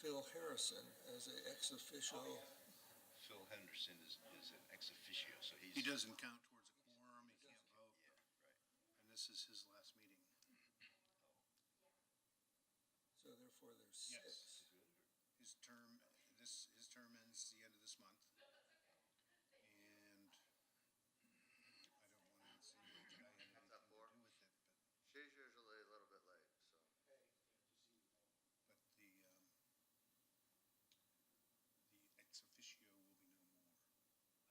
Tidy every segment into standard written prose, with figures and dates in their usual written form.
Phil Harrison as an ex officio. Phil Henderson is an ex officio, so he's. He doesn't count towards a quorum, he can't vote, Yeah, right. and this is his last meeting. So therefore, there's Yes. 6. His term ends the end of this month. And I don't want to insinuate that I had anything to do with it, but She's usually a little bit late, so. the ex officio will be no more. I've been working on it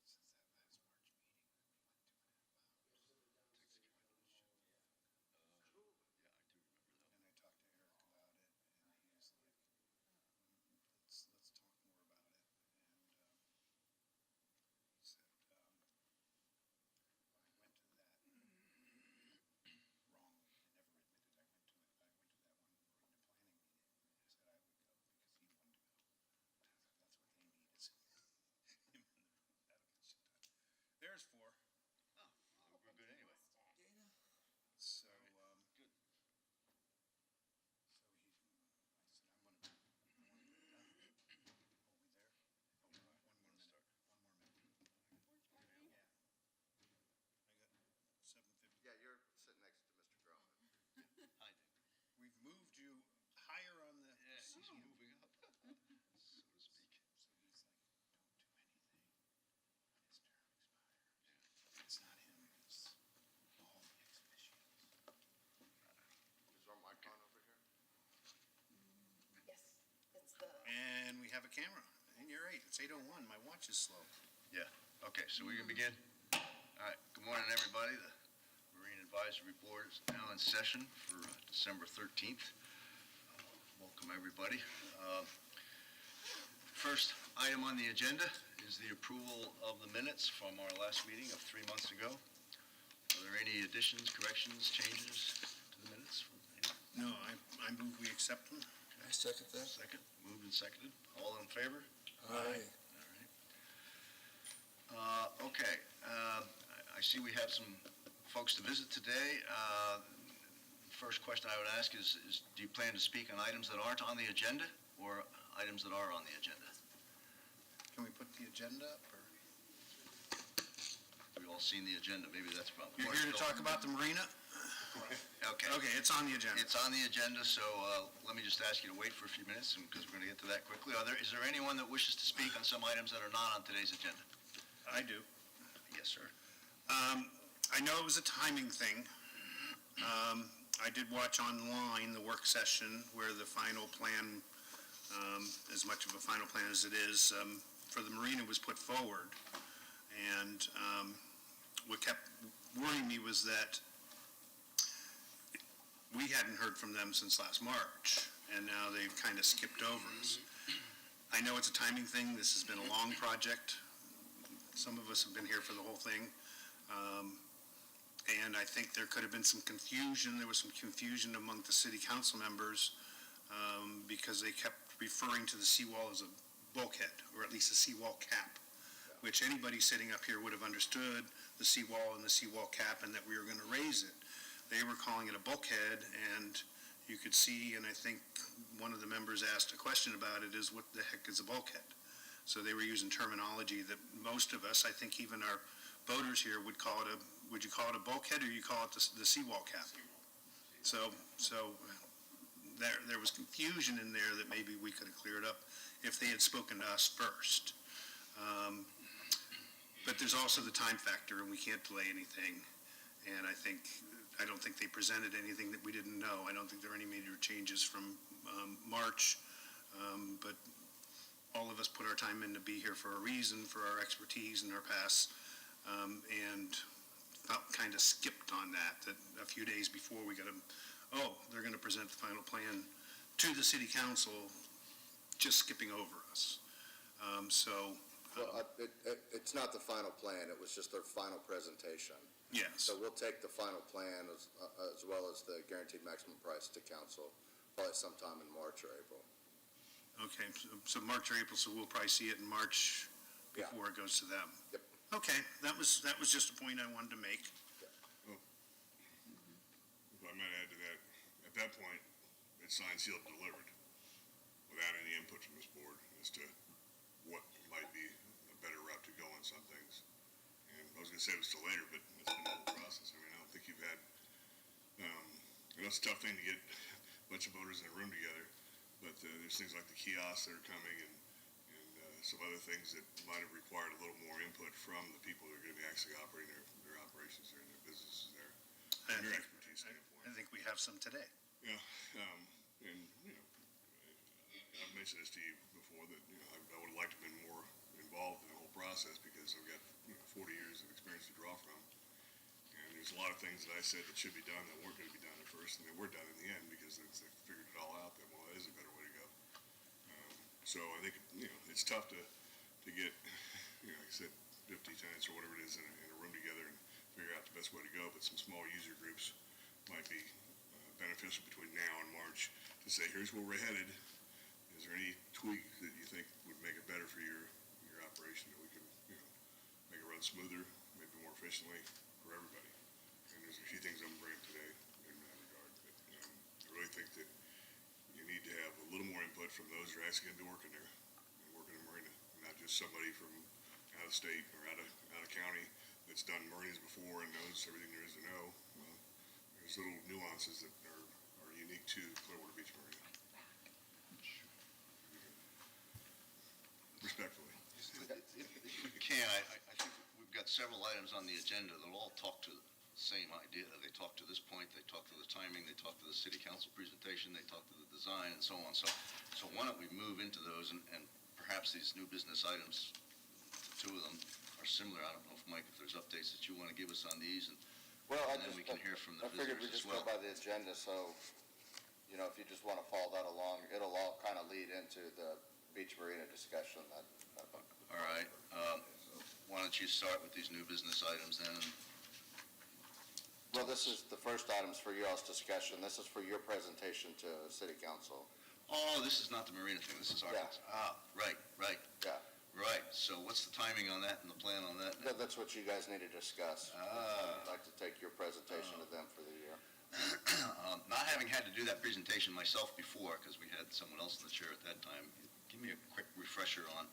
since that last March meeting that we went to and a half hours. Yeah, I do remember that. And I talked to Eric about it, and he was like, let's talk more about it. And he said, I went to that wrongly. I never admitted I went to it. I went to that one marina planning meeting. He said I would go because he wanted to go. That's what they need is him and that'll get shit done. There's 4. Oh, we're good anyway. Dana? So, Good. so I said, I want to get it done. Oh, we there? Oh, one more minute. One more minute. Yeah. I got 7:50. Yeah, you're sitting next to Mr. Groman. Hi, Dick. We've moved you higher on the. Yeah, he's moving up, so to speak. So he's like, don't do anything. His term expires. It's not him, it's all the ex officios. Is our mic on over here? Yes, it's the. And we have a camera. And you're right, it's 8:01. My watch is slow. Okay, so we can begin? All right, good morning, everybody. The Marine Advisory Board is now in session for December 13th. Welcome, everybody. First item on the agenda is the approval of the minutes from our last meeting of 3 months ago. Are there any additions, corrections, changes to the minutes? No, I move we accept them. I second that. Second, moved and seconded. All in favor? Aye. All right. Okay, I see we have some folks to visit today. First question I would ask is, do you plan to speak on items that aren't on the agenda or items that are on the agenda? Can we put the agenda up, or? We've all seen the agenda, maybe that's a problem. You're here to talk about the marina? Okay. Okay, it's on the agenda. It's on the agenda, so let me just ask you to wait for a few minutes, because we're going to get to that quickly. Is there anyone that wishes to speak on some items that are not on today's agenda? I do. Yes, sir. I know it was a timing thing. I did watch online the work session where the final plan, as much of a final plan as it is, for the marina was put forward. And what kept worrying me was that we hadn't heard from them since last March, and now they've kind of skipped over us. I know it's a timing thing. This has been a long project. Some of us have been here for the whole thing. And I think there could have been some confusion. There was some confusion among the city council members because they kept referring to the seawall as a bulkhead, or at least a seawall cap, which anybody sitting up here would have understood the seawall and the seawall cap and that we were going to raise it. They were calling it a bulkhead, and you could see, and I think one of the members asked a question about it, is what the heck is a bulkhead? So they were using terminology that most of us, I think even our voters here would call it would you call it a bulkhead, or you call it the seawall cap? So there was confusion in there that maybe we could have cleared up if they had spoken to us first. But there's also the time factor, and we can't delay anything. And I don't think they presented anything that we didn't know. I don't think there are any major changes from March, but all of us put our time in to be here for a reason, for our expertise and our past, and kind of skipped on that a few days before we got they're going to present the final plan to the city council, just skipping over us. Well, it's not the final plan, it was just their final presentation. Yes. So we'll take the final plan as well as the guaranteed maximum price to council, probably sometime in March or April. Okay, so March or April, so we'll probably see it in March before it goes to them. Yep. Okay, that was just a point I wanted to make. If I might add to that, at that point, it's signed, sealed, and delivered, without any input from this board as to what might be a better route to go on some things. And I was gonna save this till later, but it's been a whole process. I mean, I don't think you've had, I know it's a tough thing to get a bunch of voters in a room together, but there's things like the kiosks that are coming and some other things that might have required a little more input from the people that are gonna be actually operating their operations there and their businesses there. I From your think- expertise standpoint. I think we have some today. Yeah, and, I've mentioned this to you before, that, I would like to have been more involved in the whole process, because I've got, 40 years of experience to draw from. And there's a lot of things that I said that should be done that weren't gonna be done at first, and they were done in the end, because they figured it all out, that, well, that is a better way to go. So I think, it's tough to get, like I said, 50 tenants or whatever it is in a room together and figure out the best way to go, but some small user groups might be beneficial between now and March to say, here's where we're headed. Is there any tweak that you think would make it better for your operation, that we can, make it run smoother, maybe more efficiently for everybody? And there's a few things I'm bringing today in that regard, but I really think that you need to have a little more input from those who are actually going to be working there and working in marina, not just somebody from out of state or out of county that's done marinas before and knows everything there is to know. There's little nuances that are unique to Clearwater Beach Marina. Respectfully. If we can, I think we've got several items on the agenda that all talk to the same idea. They talk to this point, they talk to the timing, they talk to the city council presentation, they talk to the design, and so on. So why don't we move into those, and perhaps these new business items, the two of them are similar. I don't know if, Mike, if there's updates that you want to give us on these, and then we can hear from the I figured we visitors as just go well. by the agenda, so, if you just want to follow that along, it'll all kind of lead into the beach marina discussion that. All right. Why don't you start with these new business items then? Well, this is the first items for y'all's discussion. This is for your presentation to city council. Oh, this is not the marina thing, this is our, Yeah. Right. Yeah. Right, so what's the timing on that and the plan on that? That's what you guys need to discuss. I'd like to take your presentation to them for the year. Not having had to do that presentation myself before, because we had someone else in the chair at that time, give me a quick refresher on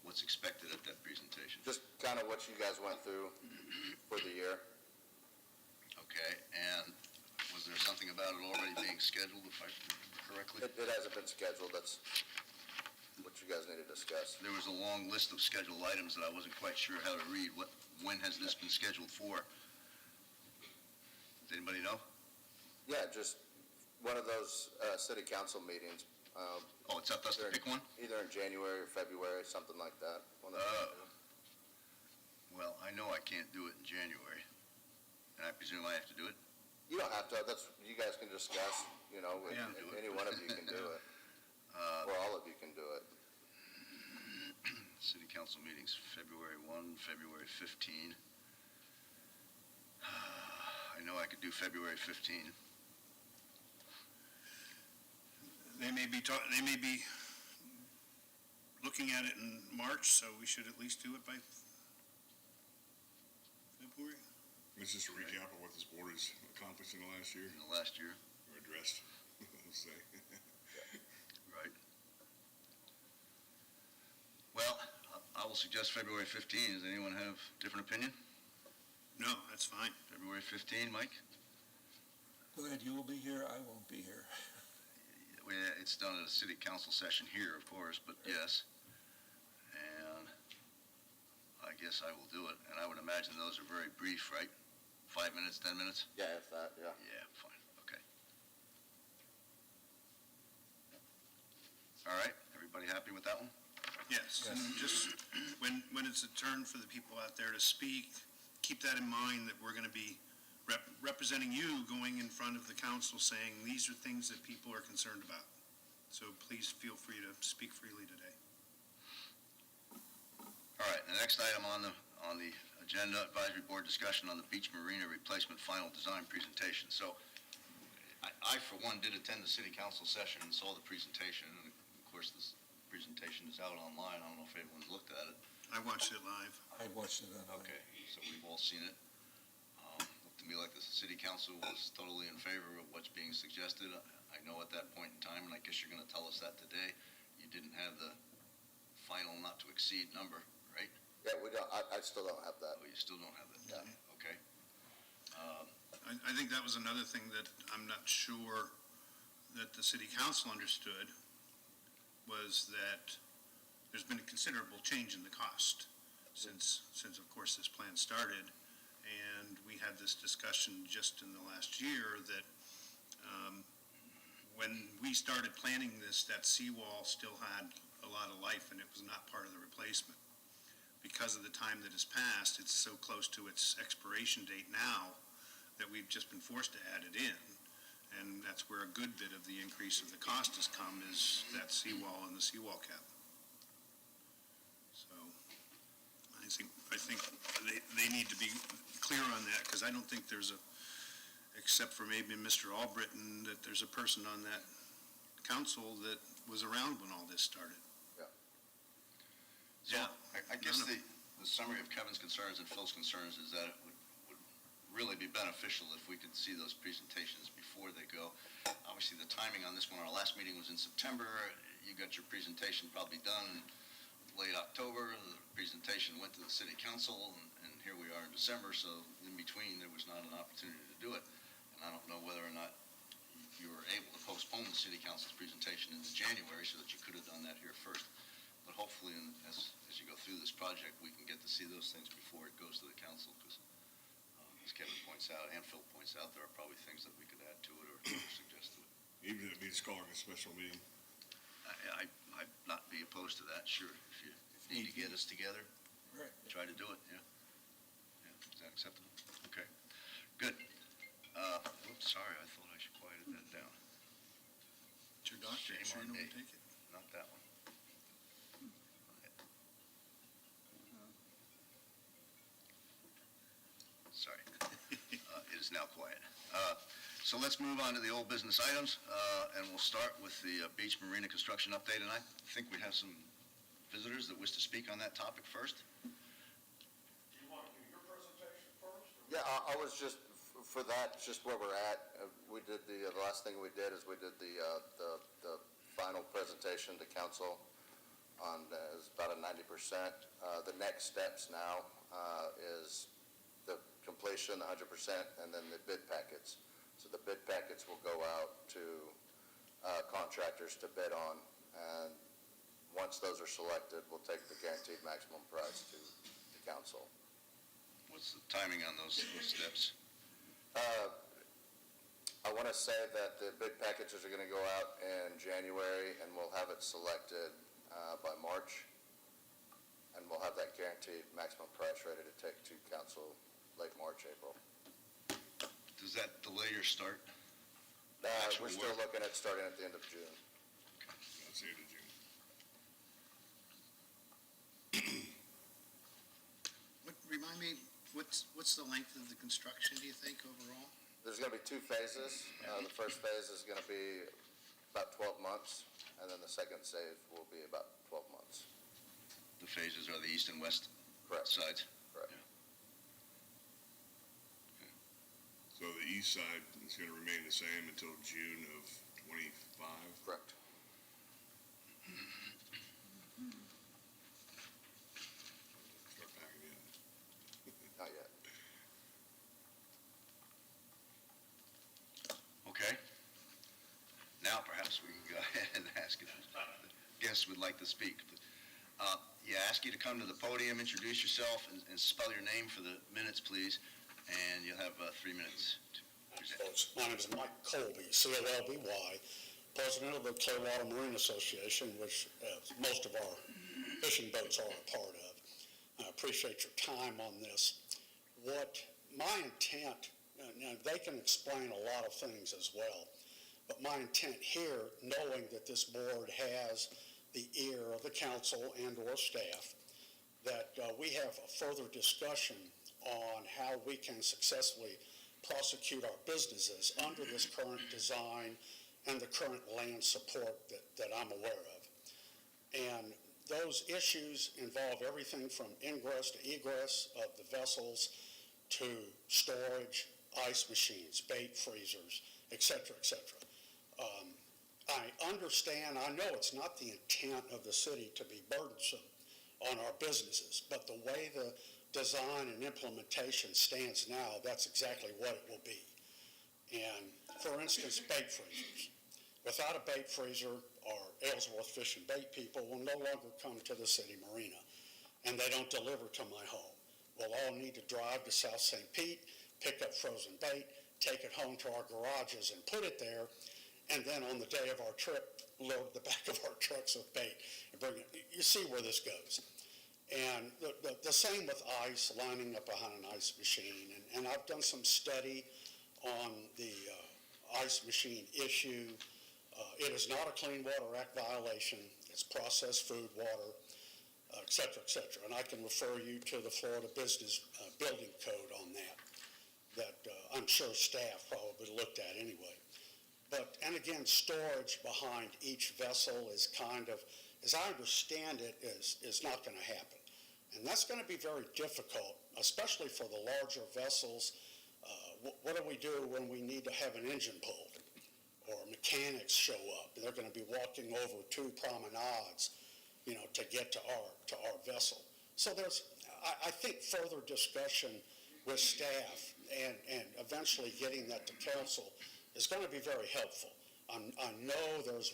what's expected at that presentation. Just kind of what you guys went through for the year. Okay, and was there something about it already being scheduled, if I remember correctly? It hasn't been scheduled. That's what you guys need to discuss. There was a long list of scheduled items that I wasn't quite sure how to read. When has this been scheduled for? Does anybody know? Yeah, just one of those city council meetings. Oh, it's up to us to pick one? Either in January or February, something like that. One of the two. Well, I know I can't do it in January, and I presume I have to do it? You don't have to. That's, you guys can discuss, Yeah. any one of you can do it. Or all of you can do it. City council meetings, February 1, February 15. I know I could do February 15. They may be looking at it in March, so we should at least do it by February. It's just a recap of what this board has accomplished in the last year, In the last year, or addressed, let's say. right? Well, I will suggest February 15. Does anyone have a different opinion? No, that's fine. February 15, Mike? Go ahead, you will be here, I won't be here. It's done at a city council session here, of course, but yes. And I guess I will do it. And I would imagine those are very brief, right? 5 minutes, 10 minutes? Yeah, if that, yeah. Yeah, fine, okay. All right, everybody happy with that one? Yes, Yes. and just when it's a turn for the people out there to speak, keep that in mind, that we're going to be representing you, going in front of the council saying, these are things that people are concerned about. So please feel free to speak freely today. All right, the next item on the agenda, advisory board discussion on the beach marina replacement final design presentation. So I for one, did attend the city council session and saw the presentation, and of course, this presentation is out online. I don't know if anyone's looked at it. I watched it live. I watched it on. Okay, so we've all seen it. Looked to to me like the city council was totally in favor of what's being suggested. I know at that point in time, and I guess you're gonna tell us that today, you didn't have the final not to exceed number, right? Yeah, we don't, I still don't have that. Oh, you still don't have that? Yeah. Okay. I think that was another thing that I'm not sure that the city council understood, was that there's been a considerable change in the cost since of course this plan started. And we had this discussion just in the last year that when we started planning this, that seawall still had a lot of life and it was not part of the replacement. Because of the time that has passed, it's so close to its expiration date now that we've just been forced to add it in. And that's where a good bit of the increase of the cost has come, is that seawall and the seawall cap. So I think they need to be clear on that, because I don't think there's except for maybe Mr. Albritton, that there's a person on that council that was around when all this started. So I guess the summary of Kevin's concerns and Phil's concerns is that it would really be beneficial if we could see those presentations before they go. Obviously, the timing on this one, our last meeting was in September. You got your presentation probably done in late October. The presentation went to the city council, and here we are in December, so in between, there was not an opportunity to do it. And I don't know whether or not you were able to postpone the city council's presentation into January so that you could have done that here first. But hopefully, as you go through this project, we can get to see those things before it goes to the council, because as Kevin points out, and Phil points out, there are probably things that we could add to it or suggest to it. Even if it means calling a special meeting. I'd not be opposed to that, sure. If you need to get us together, Right. try to do it, yeah. Yeah, is that acceptable? Okay, good. Oops, sorry, I thought I should quiet that down. It's your doctor, Shame sure on you don't me. take it. Not that one. Sorry. It is now quiet. So let's move on to the old business items, and we'll start with the beach marina construction update. And I think we have some visitors that wish to speak on that topic first. Do you want to do your presentation first? Yeah, I was just, for that, just where we're at, we did the last thing we did is we did the final presentation to council on, is about a 90%. The next steps now is the completion, 100%, and then the bid packets. So the bid packets will go out to contractors to bid on, and once those are selected, we'll take the guaranteed maximum price to the council. What's the timing on those steps? I want to say that the bid packages are going to go out in January, and we'll have it selected by March, and we'll have that guaranteed maximum price ready to take to council late March, April. Does that delay your start? We're still looking at starting at the end of June. I'd say to June. Remind me, what's the length of the construction, do you think, overall? There's going to be two phases. The first phase is going to be about 12 months, and then the second phase will be about 12 months. The phases are the east and west Correct. sides? Correct. Yeah. So the east side is going to remain the same until June of '25? Correct. Start packing in. Not yet. Okay. Now perhaps we can go ahead and ask if guests would like to speak. Ask you to come to the podium, introduce yourself, and spell your name for the minutes, please, and you'll have 3 minutes to present. Folks, my name is Mike Colby, C-O-L-B-Y, president of the Clearwater Marine Association, which most of our fishing boats are a part of. I appreciate your time on this. What my intent, now they can explain a lot of things as well, but my intent here, knowing that this board has the ear of the council and or staff, that we have a further discussion on how we can successfully prosecute our businesses under this current design and the current land support that I'm aware of. And those issues involve everything from ingress to egress of the vessels to storage, ice machines, bait freezers, et cetera, et cetera. I understand, I know it's not the intent of the city to be burdensome on our businesses, but the way the design and implementation stands now, that's exactly what it will be. And for instance, bait freezers. Without a bait freezer, our Ellsworth Fish and Bait people will no longer come to the city marina, and they don't deliver to my home. We'll all need to drive to South St. Pete, pick up frozen bait, take it home to our garages and put it there, and then on the day of our trip, load the back of our trucks with bait and bring it. You see where this goes. And the same with ice, lining up behind an ice machine. And I've done some study on the ice machine issue. It is not a Clean Water Act violation. It's processed food, water, et cetera, et cetera. And I can refer you to the Florida Business Building Code on that I'm sure staff probably looked at anyway. But, and again, storage behind each vessel is kind of, as I understand it, is not going to happen. And that's going to be very difficult, especially for the larger vessels. What do we do when we need to have an engine pulled or mechanics show up? They're going to be walking over 2 promenades, to get to our vessel. So there's, I think, further discussion with staff and eventually getting that to council is going to be very helpful. I know there's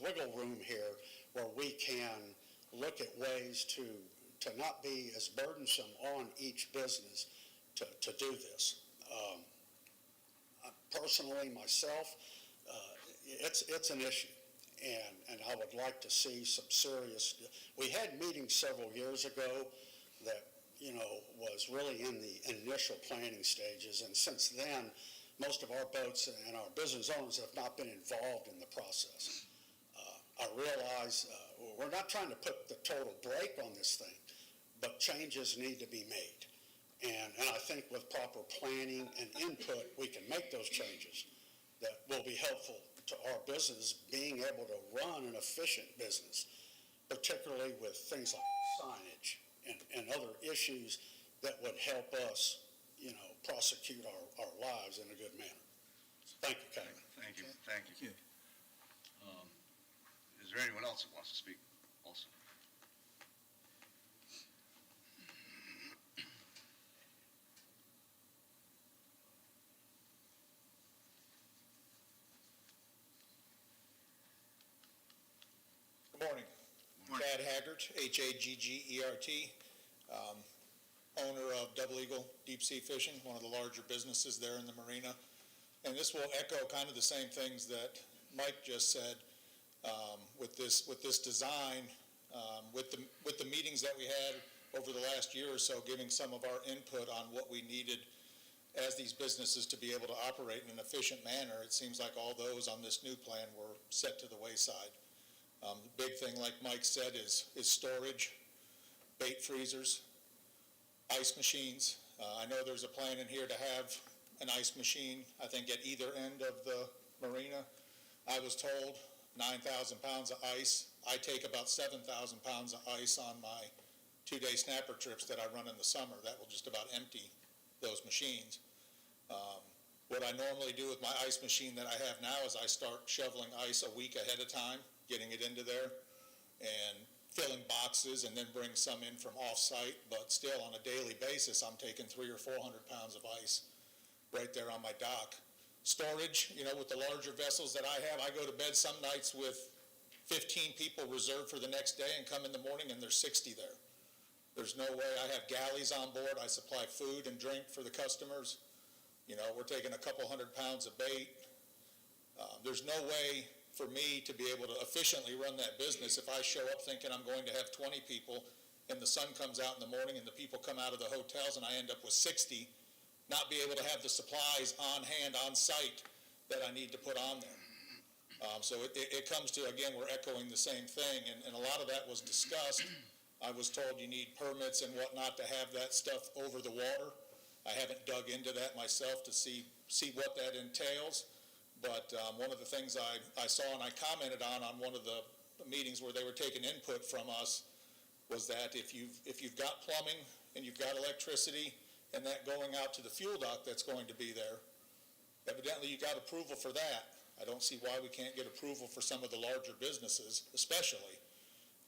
wiggle room here where we can look at ways to not be as burdensome on each business to do this. Personally, myself, it's an issue, and I would like to see some serious. We had meetings several years ago that was really in the initial planning stages, and since then, most of our boats and our business owners have not been involved in the process. I realize we're not trying to put the total brake on this thing, but changes need to be made. And I think with proper planning and input, we can make those changes that will be helpful to our business being able to run an efficient business, particularly with things like signage and other issues that would help us, prosecute our lives in a good manner. So thank you, Kevin. Thank you. Thank you. Is there anyone else that wants to speak also? Good morning. Brad Haggart, Haggert, owner of Double Eagle Deep Sea Fishing, one of the larger businesses there in the marina. And this will echo kind of the same things that Mike just said with this design, with the meetings that we had over the last year or so, giving some of our input on what we needed as these businesses to be able to operate in an efficient manner. It seems like all those on this new plan were set to the wayside. The big thing, like Mike said, is storage, bait freezers, ice machines. I know there's a plan in here to have an ice machine, I think, at either end of the marina. I was told 9,000 pounds of ice. I take about 7,000 pounds of ice on my 2-day snapper trips that I run in the summer. That will just about empty those machines. What I normally do with my ice machine that I have now is I start shoveling ice a week ahead of time, getting it into there, and filling boxes, and then bring some in from off-site. But still, on a daily basis, I'm taking 300 or 400 pounds of ice right there on my dock. Storage, with the larger vessels that I have, I go to bed some nights with 15 people reserved for the next day and come in the morning and there's 60 there. There's no way. I have galleys on board. I supply food and drink for the customers. We're taking a couple 100 pounds of bait. There's no way for me to be able to efficiently run that business if I show up thinking I'm going to have 20 people and the sun comes out in the morning and the people come out of the hotels and I end up with 60, not be able to have the supplies on hand, on site that I need to put on there. So it comes to, again, we're echoing the same thing, and a lot of that was discussed. I was told you need permits and whatnot to have that stuff over the water. I haven't dug into that myself to see what that entails, but one of the things I saw and I commented on one of the meetings where they were taking input from us was that if you've got plumbing and you've got electricity and that going out to the fuel dock that's going to be there. Evidently, you got approval for that. I don't see why we can't get approval for some of the larger businesses, especially,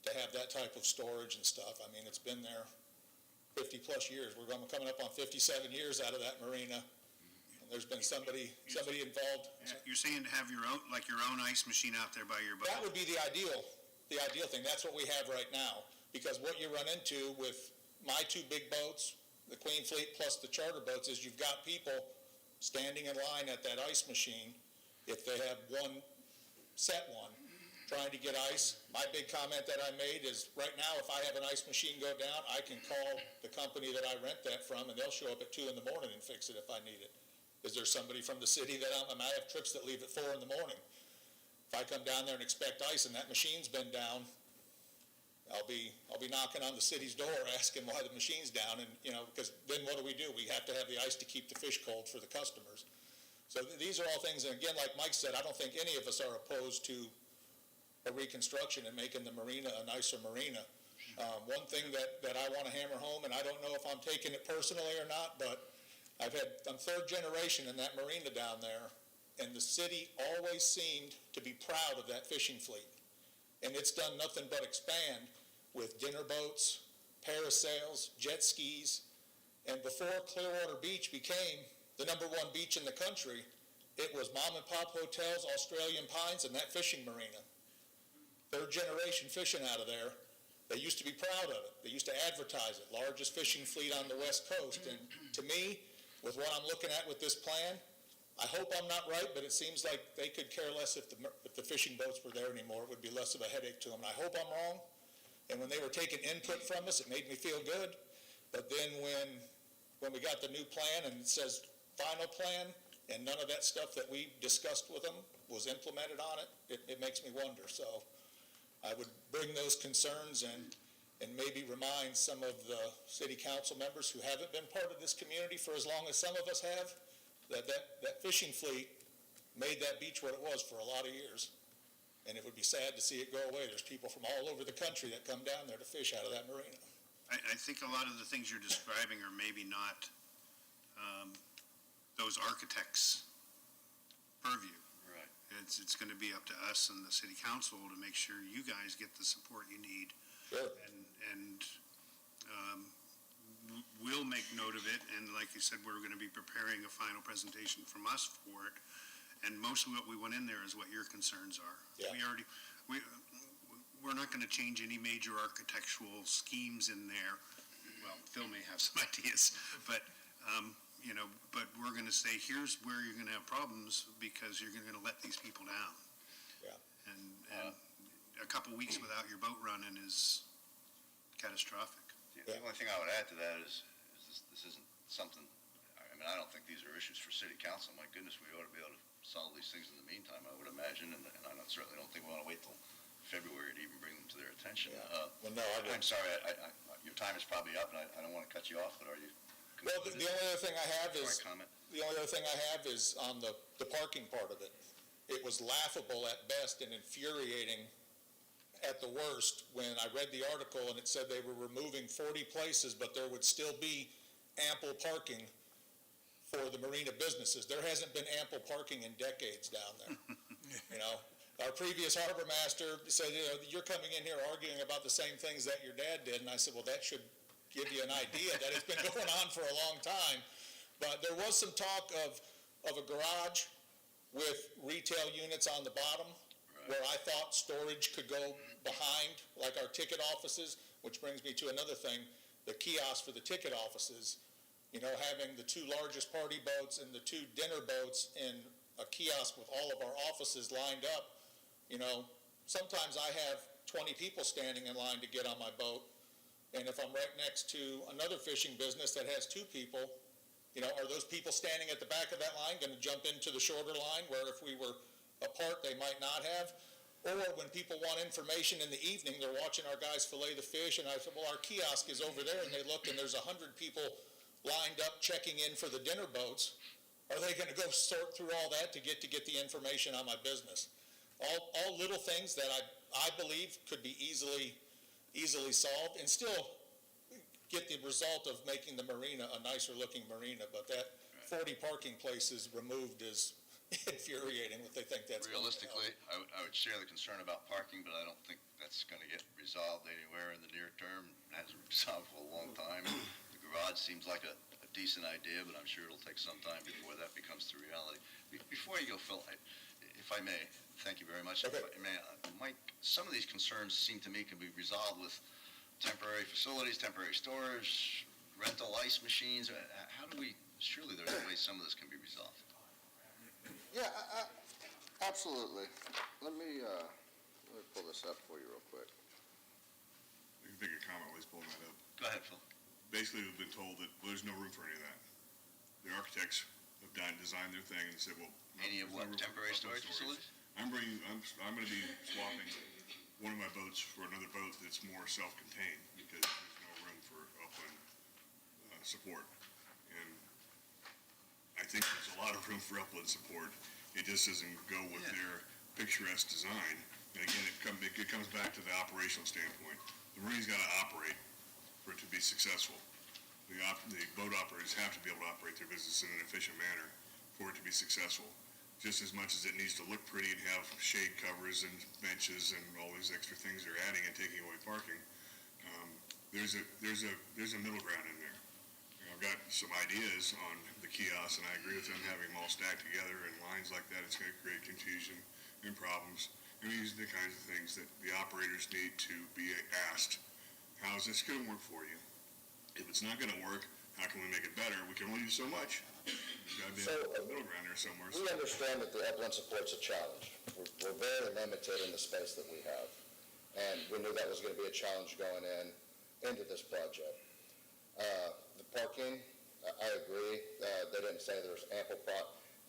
to have that type of storage and stuff. I mean, it's been there 50-plus years. We're coming up on 57 years out of that marina. And there's been somebody involved. You're saying to have your own ice machine out there by your boat? That would be the ideal thing. That's what we have right now. Because what you run into with my two big boats, the Queen Fleet plus the charter boats, is you've got people standing in line at that ice machine, if they have one, trying to get ice. My big comment that I made is, right now, if I have an ice machine go down, I can call the company that I rent that from, and they'll show up at 2 in the morning and fix it if I need it. Is there somebody from the city that I have trips that leave at 4 in the morning? If I come down there and expect ice and that machine's been down, I'll be knocking on the city's door asking why the machine's down, and, because then what do? We have to have the ice to keep the fish cold for the customers. So these are all things, and again, like Mike said, I don't think any of us are opposed to a reconstruction and making the marina a nicer marina. One thing that I want to hammer home, and I don't know if I'm taking it personally or not, but I'm third generation in that marina down there, and the city always seemed to be proud of that fishing fleet. And it's done nothing but expand with dinner boats, parasails, jet skis, and before Clearwater Beach became the #1 beach in the country, it was mom and pop hotels, Australian Pines, and that fishing marina. Third generation fishing out of there. They used to be proud of it. They used to advertise it, largest fishing fleet on the West Coast. And to me, with what I'm looking at with this plan, I hope I'm not right, but it seems like they could care less if the fishing boats were there anymore. It would be less of a headache to them. And I hope I'm wrong. And when they were taking input from us, it made me feel good. But then when we got the new plan and it says final plan, and none of that stuff that we discussed with them was implemented on it, it makes me wonder. So I would bring those concerns and maybe remind some of the city council members who haven't been part of this community for as long as some of us have, that fishing fleet made that beach what it was for a lot of years. And it would be sad to see it go away. There's people from all over the country that come down there to fish out of that marina. I think a lot of the things you're describing are maybe not those architects' purview. Right. It's going to be up to us and the city council to make sure you guys get the support you need. Sure. And we'll make note of it, and like you said, we're going to be preparing a final presentation from us for it, and most of what we went in there is what your concerns are. Yeah. We're not going to change any major architectural schemes in there. Well, Phil may have some ideas, but but we're going to say, here's where you're going to have problems because you're going to let these people down. Yeah. And a couple weeks without your boat running is catastrophic. The only thing I would add to that is this isn't something, I don't think these are issues for city council. My goodness, we ought to be able to solve these things in the meantime, I would imagine, and I certainly don't think we want to wait till February to even bring them to their attention. Yeah. Well, no, I'm sorry, your time is probably up, and I don't want to cut you off, but are you? Well, the only other thing I have is, comment? the only other thing I have is on the parking part of it. It was laughable at best and infuriating at the worst when I read the article and it said they were removing 40 places, but there would still be ample parking for the marina businesses. There hasn't been ample parking in decades down there. Our previous harbor master said, you're coming in here arguing about the same things that your dad did. And I said, well, that should give you an idea that it's been going on for a long time. But there was some talk of a garage with retail units on the bottom, right, where I thought storage could go behind, like our ticket offices, which brings me to another thing, the kiosk for the ticket offices. Having the 2 largest party boats and the 2 dinner boats in a kiosk with all of our offices lined up, sometimes I have 20 people standing in line to get on my boat. And if I'm right next to another fishing business that has 2 people, are those people standing at the back of that line going to jump into the shorter line where if we were apart, they might not have? Or when people want information in the evening, they're watching our guys fillet the fish, and I said, well, our kiosk is over there, and they look, and there's 100 people lined up checking in for the dinner boats. Are they going to go sort through all that to get the information on my business? All little things that I believe could be easily solved, and still get the result of making the marina a nicer looking marina, but that 40 parking places removed is infuriating what they think that's going to help. Realistically, I would share the concern about parking, but I don't think that's going to get resolved anywhere in the near term. It hasn't been resolved for a long time. The garage seems like a decent idea, but I'm sure it'll take some time before that becomes the reality. Before you go, Phil, if I may, thank you very much. Okay. If I may, Mike, some of these concerns seem to me can be resolved with temporary facilities, temporary storage, rental ice machines. How do we, surely there's a way some of this can be resolved. Yeah, absolutely. Let me pull this up for you real quick. I can make a comment while he's pulling that up. Go ahead, Phil. Basically, we've been told that there's no room for any of that. The architects have designed their thing and said, well. Any of there's no what, room for temporary upland storage facilities? I'm going to be swapping one of my boats for another boat that's more self-contained because there's no room for upland support. And I think there's a lot of room for upland support. It just doesn't go with their picturesque design. And again, it comes back to the operational standpoint. The marine's got to operate for it to be successful. The boat operators have to be able to operate their business in an efficient manner for it to be successful. Just as much as it needs to look pretty and have shade covers and benches and all these extra things they're adding and taking away parking, there's a middle ground in there. I've got some ideas on the kiosks, and I agree with them having them all stacked together in lines like that. It's going to create confusion and problems. And these are the kinds of things that the operators need to be asked. How is this going to work for you? If it's not going to work, how can we make it better? We can only do so much. There's got to be a middle ground there somewhere. We understand that the upland support's a challenge. We're very limited in the space that we have. And we knew that was going to be a challenge going into this project. The parking, I agree. They didn't say there was ample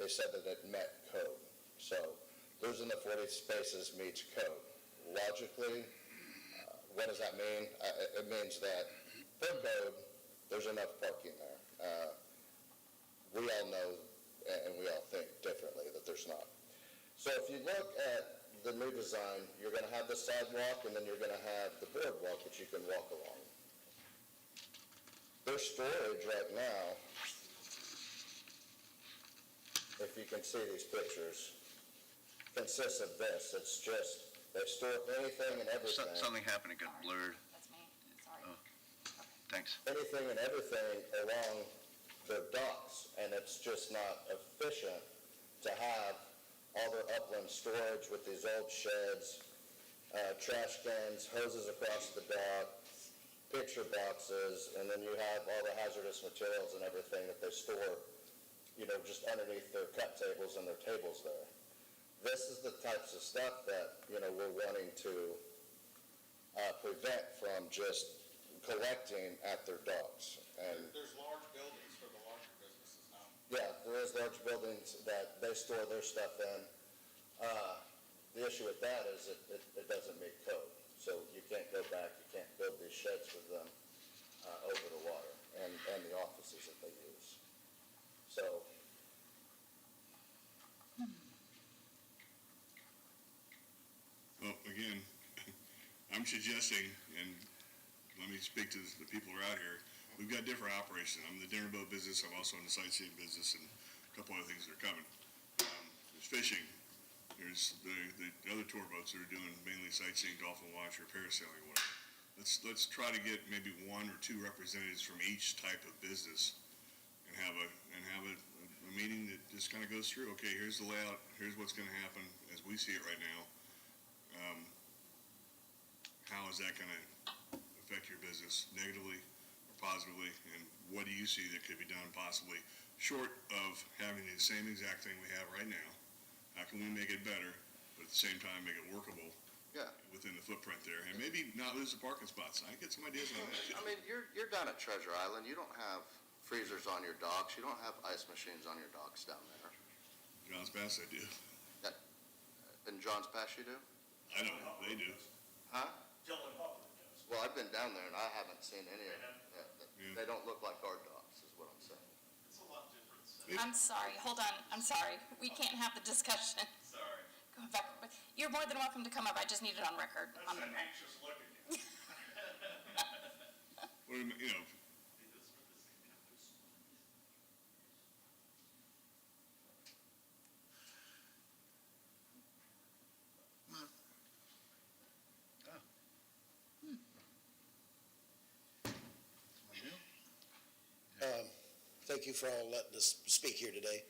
they said that it met code. So losing the 40 spaces meets code. Logically, what does that mean? It means that per code, there's enough parking there. We all know, and we all think differently, that there's not. So if you look at the new design, you're going to have the sidewalk, and then you're going to have the boardwalk that you can walk along. Their storage right now, if you can see these pictures, consists of this. It's just, they store anything and everything. Something happened, it got blurred. That's me, sorry. Oh. Thanks. Anything and everything along their docks, and it's just not efficient to have all their upland storage with these old sheds, trash cans, hoses across the dock, picture boxes, and then you have all the hazardous materials and everything that they store, just underneath their cut tables and their tables there. This is the types of stuff that, we're wanting to prevent from just collecting at their docks. And There's large buildings for the larger businesses now. yeah, there is large buildings that they store their stuff in. The issue with that is it doesn't meet code. So you can't go back, you can't build these sheds with them over the water and the offices that they use. So, Well, again, I'm suggesting, and let me speak to the people who are out here, we've got different operations. I'm in the dinner boat business, I'm also in the sightseeing business, and a couple other things that are coming. There's fishing, there's the other tour boats that are doing mainly sightseeing, dolphin watch, or parasailing, whatever. Let's try to get maybe one or two representatives from each type of business and have a meeting that just kind of goes through, okay, here's the layout, here's what's going to happen as we see it right now. How is that going to affect your business negatively or positively, and what do you see that could be done possibly short of having the same exact thing we have right now? How can we make it better, but at the same time make it workable yeah. within the footprint there, and maybe not lose the parking spots? I get some ideas on that too. I mean, you're down at Treasure Island. You don't have freezers on your docks. You don't have ice machines on your docks down there. John's Pass, I do. In John's Pass, you do? I know, they do. Huh? Dylan Huffman does. Well, I've been down there, and I haven't seen any of them. Yeah. They don't look like our docks, is what I'm saying. It's a lot different. I'm sorry, hold on, I'm sorry. We can't have the discussion. Sorry. Go back. You're more than welcome to come up, I just need it on record. That's an anxious look at you. What you know, Thank you for all letting us speak here today.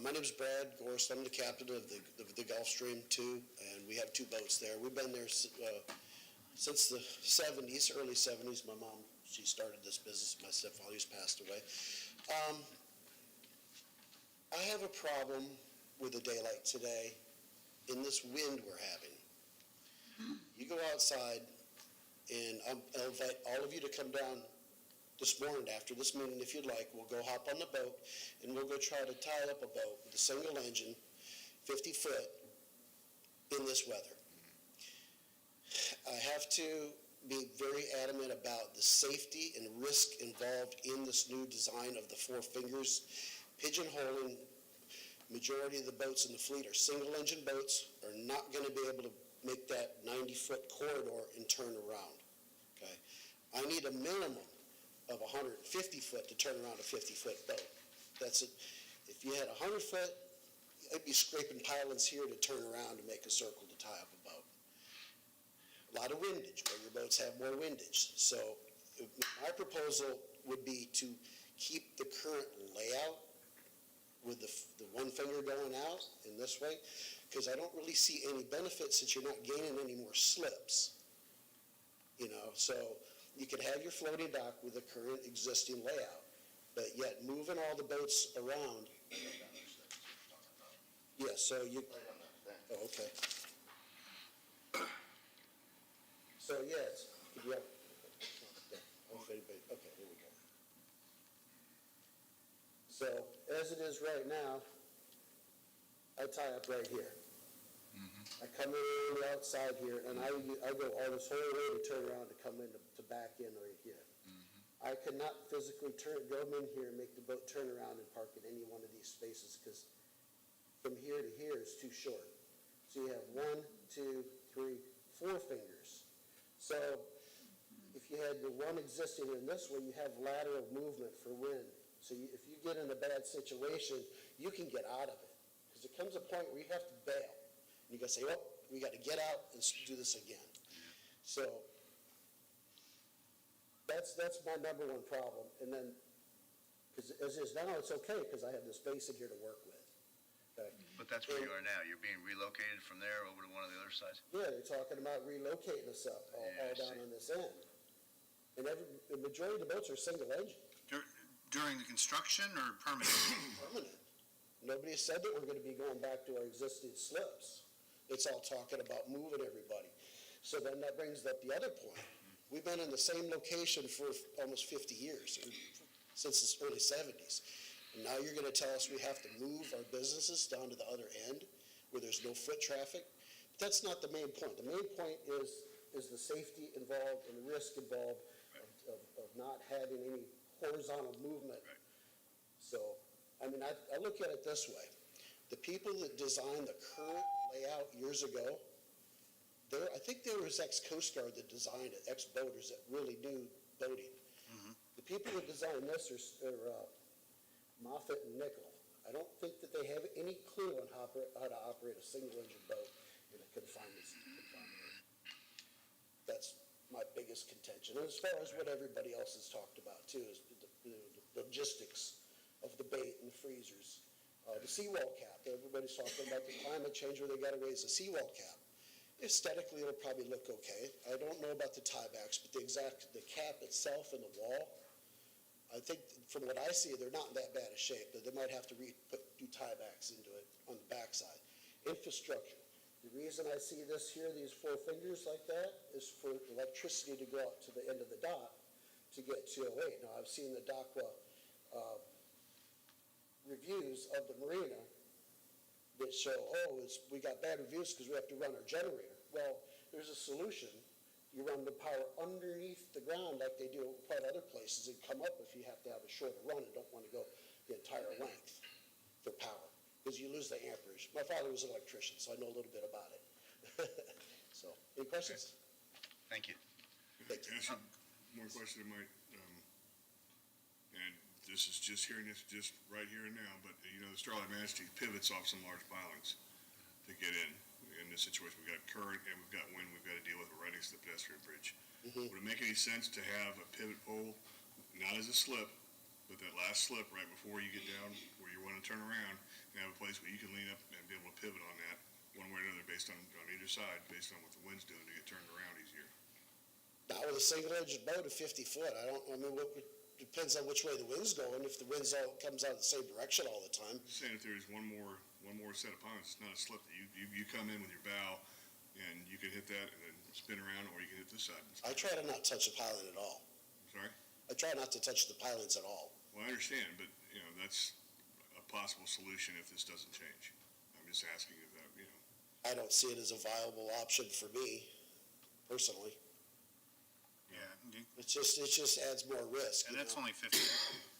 My name is Brad Gorst. I'm the captain of the Gulfstream 2, and we have 2 boats there. We've been there since the 70s, early 70s. My mom, she started this business. My stepfather's passed away. I have a problem with the daylight today in this wind we're having. You go outside, and I'll invite all of you to come down this morning after this meeting, if you'd like. We'll go hop on the boat, and we'll go try to tie up a boat with a single engine, 50 foot, in this weather. I have to be very adamant about the safety and risk involved in this new design of the 4 fingers. Pigeonholing, majority of the boats in the fleet are single engine boats, are not going to be able to make that 90-foot corridor and turn around. Okay, I need a minimum of 150 foot to turn around a 50-foot boat. That's it. If you had 100 foot, I'd be scraping pylons here to turn around and make a circle to tie up a boat. A lot of windage, but your boats have more windage. So my proposal would be to keep the current layout with the 1 finger going out in this way, because I don't really see any benefits that you're not gaining any more slips. You know, so you could have your floating dock with the current existing layout, but yet moving all the boats around. Yeah, so you, oh, okay. So, yes, yeah. Okay, here we go. So, as it is right now, I tie up right here. I come in on the outside here, and I go all this whole way to turn around to come in to back in right here. I cannot physically go in here and make the boat turn around and park in any one of these spaces, because from here to here is too short. So you have 1, 2, 3, 4 fingers. So if you had the one existing in this way, you have lateral movement for wind. So if you get in a bad situation, you can get out of it. Because there comes a point where you have to bail. And you got to say, oh, we got to get out and do this again. So that's my number 1 problem. And then, because as is now, it's okay because I have this space in here to work with. Okay. But that's where you are now. You're being relocated from there over to one of the other sides? Yeah, they're talking about relocating us up all down on this end. And the majority of the boats are single engine. During the construction or permanent? Permanent. Nobody has said that we're going to be going back to our existing slips. It's all talking about moving everybody. So then that brings up the other point. We've been in the same location for almost 50 years, since the early 70s. And now you're going to tell us we have to move our businesses down to the other end where there's no foot traffic? But that's not the main point. The main point is the safety involved and the risk involved of not having any horizontal movement. Right. So, I mean, I look at it this way. The people that designed the current layout years ago, I think there was ex-Coast Guard that designed it, ex-boaters that really knew boating. The people that designed this are Moffett and Nickel. I don't think that they have any clue on how to operate a single-engine boat in a confined area. That's my biggest contention. And as far as what everybody else has talked about, too, is the logistics of the bait and the freezers. The seawall cap. Everybody's talking about the climate change where they got to raise the seawall cap. Aesthetically, it'll probably look okay. I don't know about the tiebacks, but the cap itself and the wall, I think from what I see, they're not in that bad a shape. They might have to do tiebacks into it on the backside. Infrastructure. The reason I see this here, these 4 fingers like that, is for electricity to go up to the end of the dock to get 208. Now, I've seen the dock reviews of the marina that show, we got bad reviews because we have to run our generator. Well, there's a solution. You run the power underneath the ground like they do quite other places and come up if you have to have a shorter run and don't want to go the entire length for power because you lose the amperage. My father was an electrician, so I know a little bit about it. So, any questions? Thank you. Thank you. Ask you one question that might this is just hearing this just right here and now, but, you know, the Starlight Manistee pivots off some large pilings to get in. In this situation, we've got current and we've got wind we've got to deal with right next to the pedestrian bridge. Would it make any sense to have a pivot pole, not as a slip, but that last slip right before you get down where you want to turn around, and have a place where you can lean up and be able to pivot on that one way or another based on either side, based on what the wind's doing to get turned around easier? Not with a single-engine boat of 50 foot. Depends on which way the wind's going. If the wind comes out the same direction all the time. Just saying if there's one more set of pilings, it's not a slip that you come in with your bow and you can hit that and then spin around, or you can hit this side. And spin. I try to not touch the piling at all. Sorry? I try not to touch the pilings at all. Well, I understand, but, you know, that's a possible solution if this doesn't change. I'm just asking if that, you know. I don't see it as a viable option for me, personally. Yeah, It just adds more risk. and that's only 50,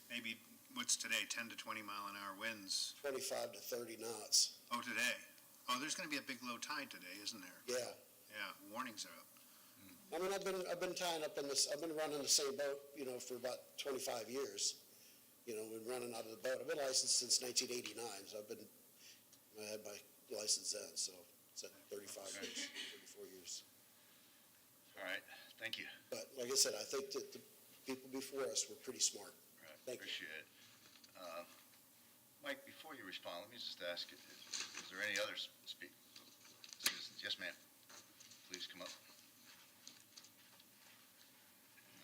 maybe, what's today, 10 to 20 mile an hour winds? 25 to 30 knots. Oh, today? Oh, there's going to be a big low tide today, isn't there? Yeah. Yeah, warnings are up. I mean, I've been tying up in this, I've been running the same boat, you know, for about 25 years. You know, been running out of the boat. I've been licensed since 1989, so I had my license then, so it's at 35 years, 34 years. All right, thank you. But like I said, I think that the people before us were pretty smart. All right, Thank you. appreciate it. Mike, before you respond, let me just ask you, is there any other citizens? Yes, ma'am. Please come up.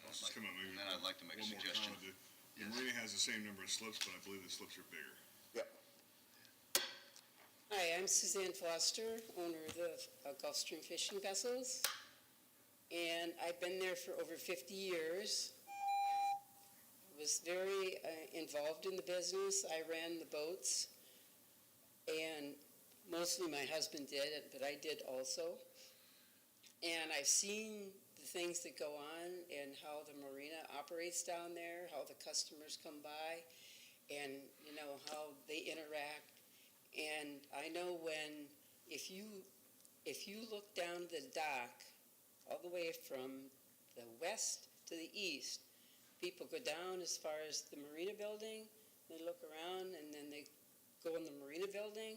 Let's just come up, maybe. And then I'd like to make a one more suggestion. comment. The Yes. marina has the same number of slips, but I believe the slips are bigger. Hi, I'm Suzanne Foster, owner of the Gulfstream Fishing Vessels, and I've been there for over 50 years. I was very involved in the business. I ran the boats, and mostly my husband did it, but I did also. And I've seen the things that go on and how the marina operates down there, how the customers come by, and, you know, how they interact. And I know if you look down the dock, all the way from the west to the east, people go down as far as the marina building, they look around, and then they go in the marina building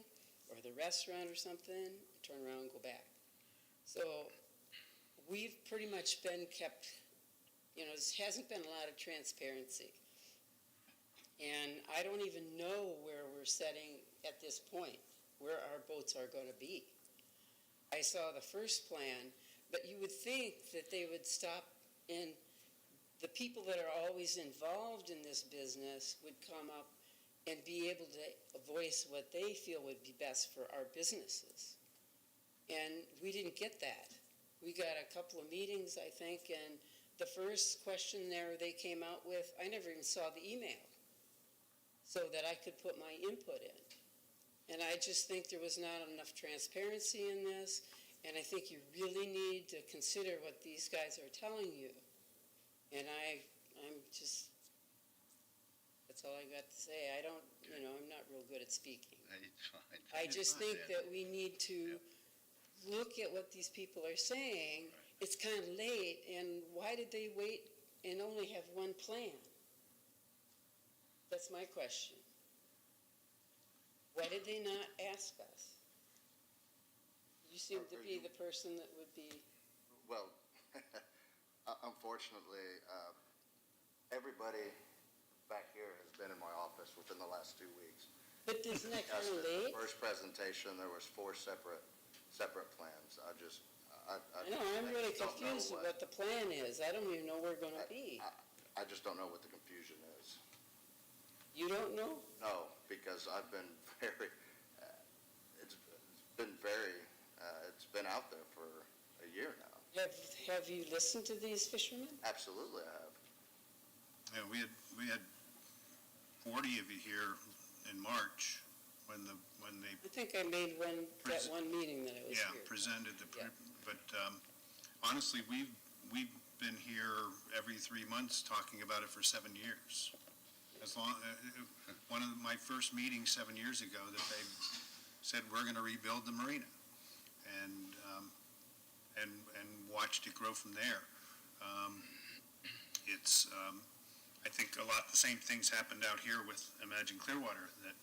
or the restaurant or something, turn around and go back. So we've pretty much been kept, you know, there hasn't been a lot of transparency. And I don't even know where we're setting at this point, where our boats are going to be. I saw the first plan, but you would think that they would stop, and the people that are always involved in this business would come up and be able to voice what they feel would be best for our businesses. And we didn't get that. We got a couple of meetings, I think, and the first question there they came out with, I never even saw the email, so that I could put my input in. And I just think there was not enough transparency in this, and I think you really need to consider what these guys are telling you. And I'm just, that's all I got to say. I don't, you know, I'm not real good at speaking. I just think that we need to look at what these people are saying. It's kind of late, and why did they wait and only have one plan? That's my question. Why did they not ask us? You seem to be the person that would be. Well, unfortunately, everybody back here has been in my office within the last 2 weeks. But isn't that kind Yes, of the late? first presentation, there was 4 separate plans. I No, I'm really don't know confused with what the plan is. I don't even know where we're going to be. I just don't know what the confusion is. You don't know? No, because I've been it's been out there for a year now. Have you listened to these fishermen? Absolutely, I have. Yeah, we had 40 of you here in March when they I think I made that one meeting that I was here. presented Yeah. but honestly, we've been here every 3 months talking about it for 7 years. One of my first meetings 7 years ago that they said we're going to rebuild the marina, and watched it grow from there. I think a lot, the same things happened out here with Imagine Clearwater, that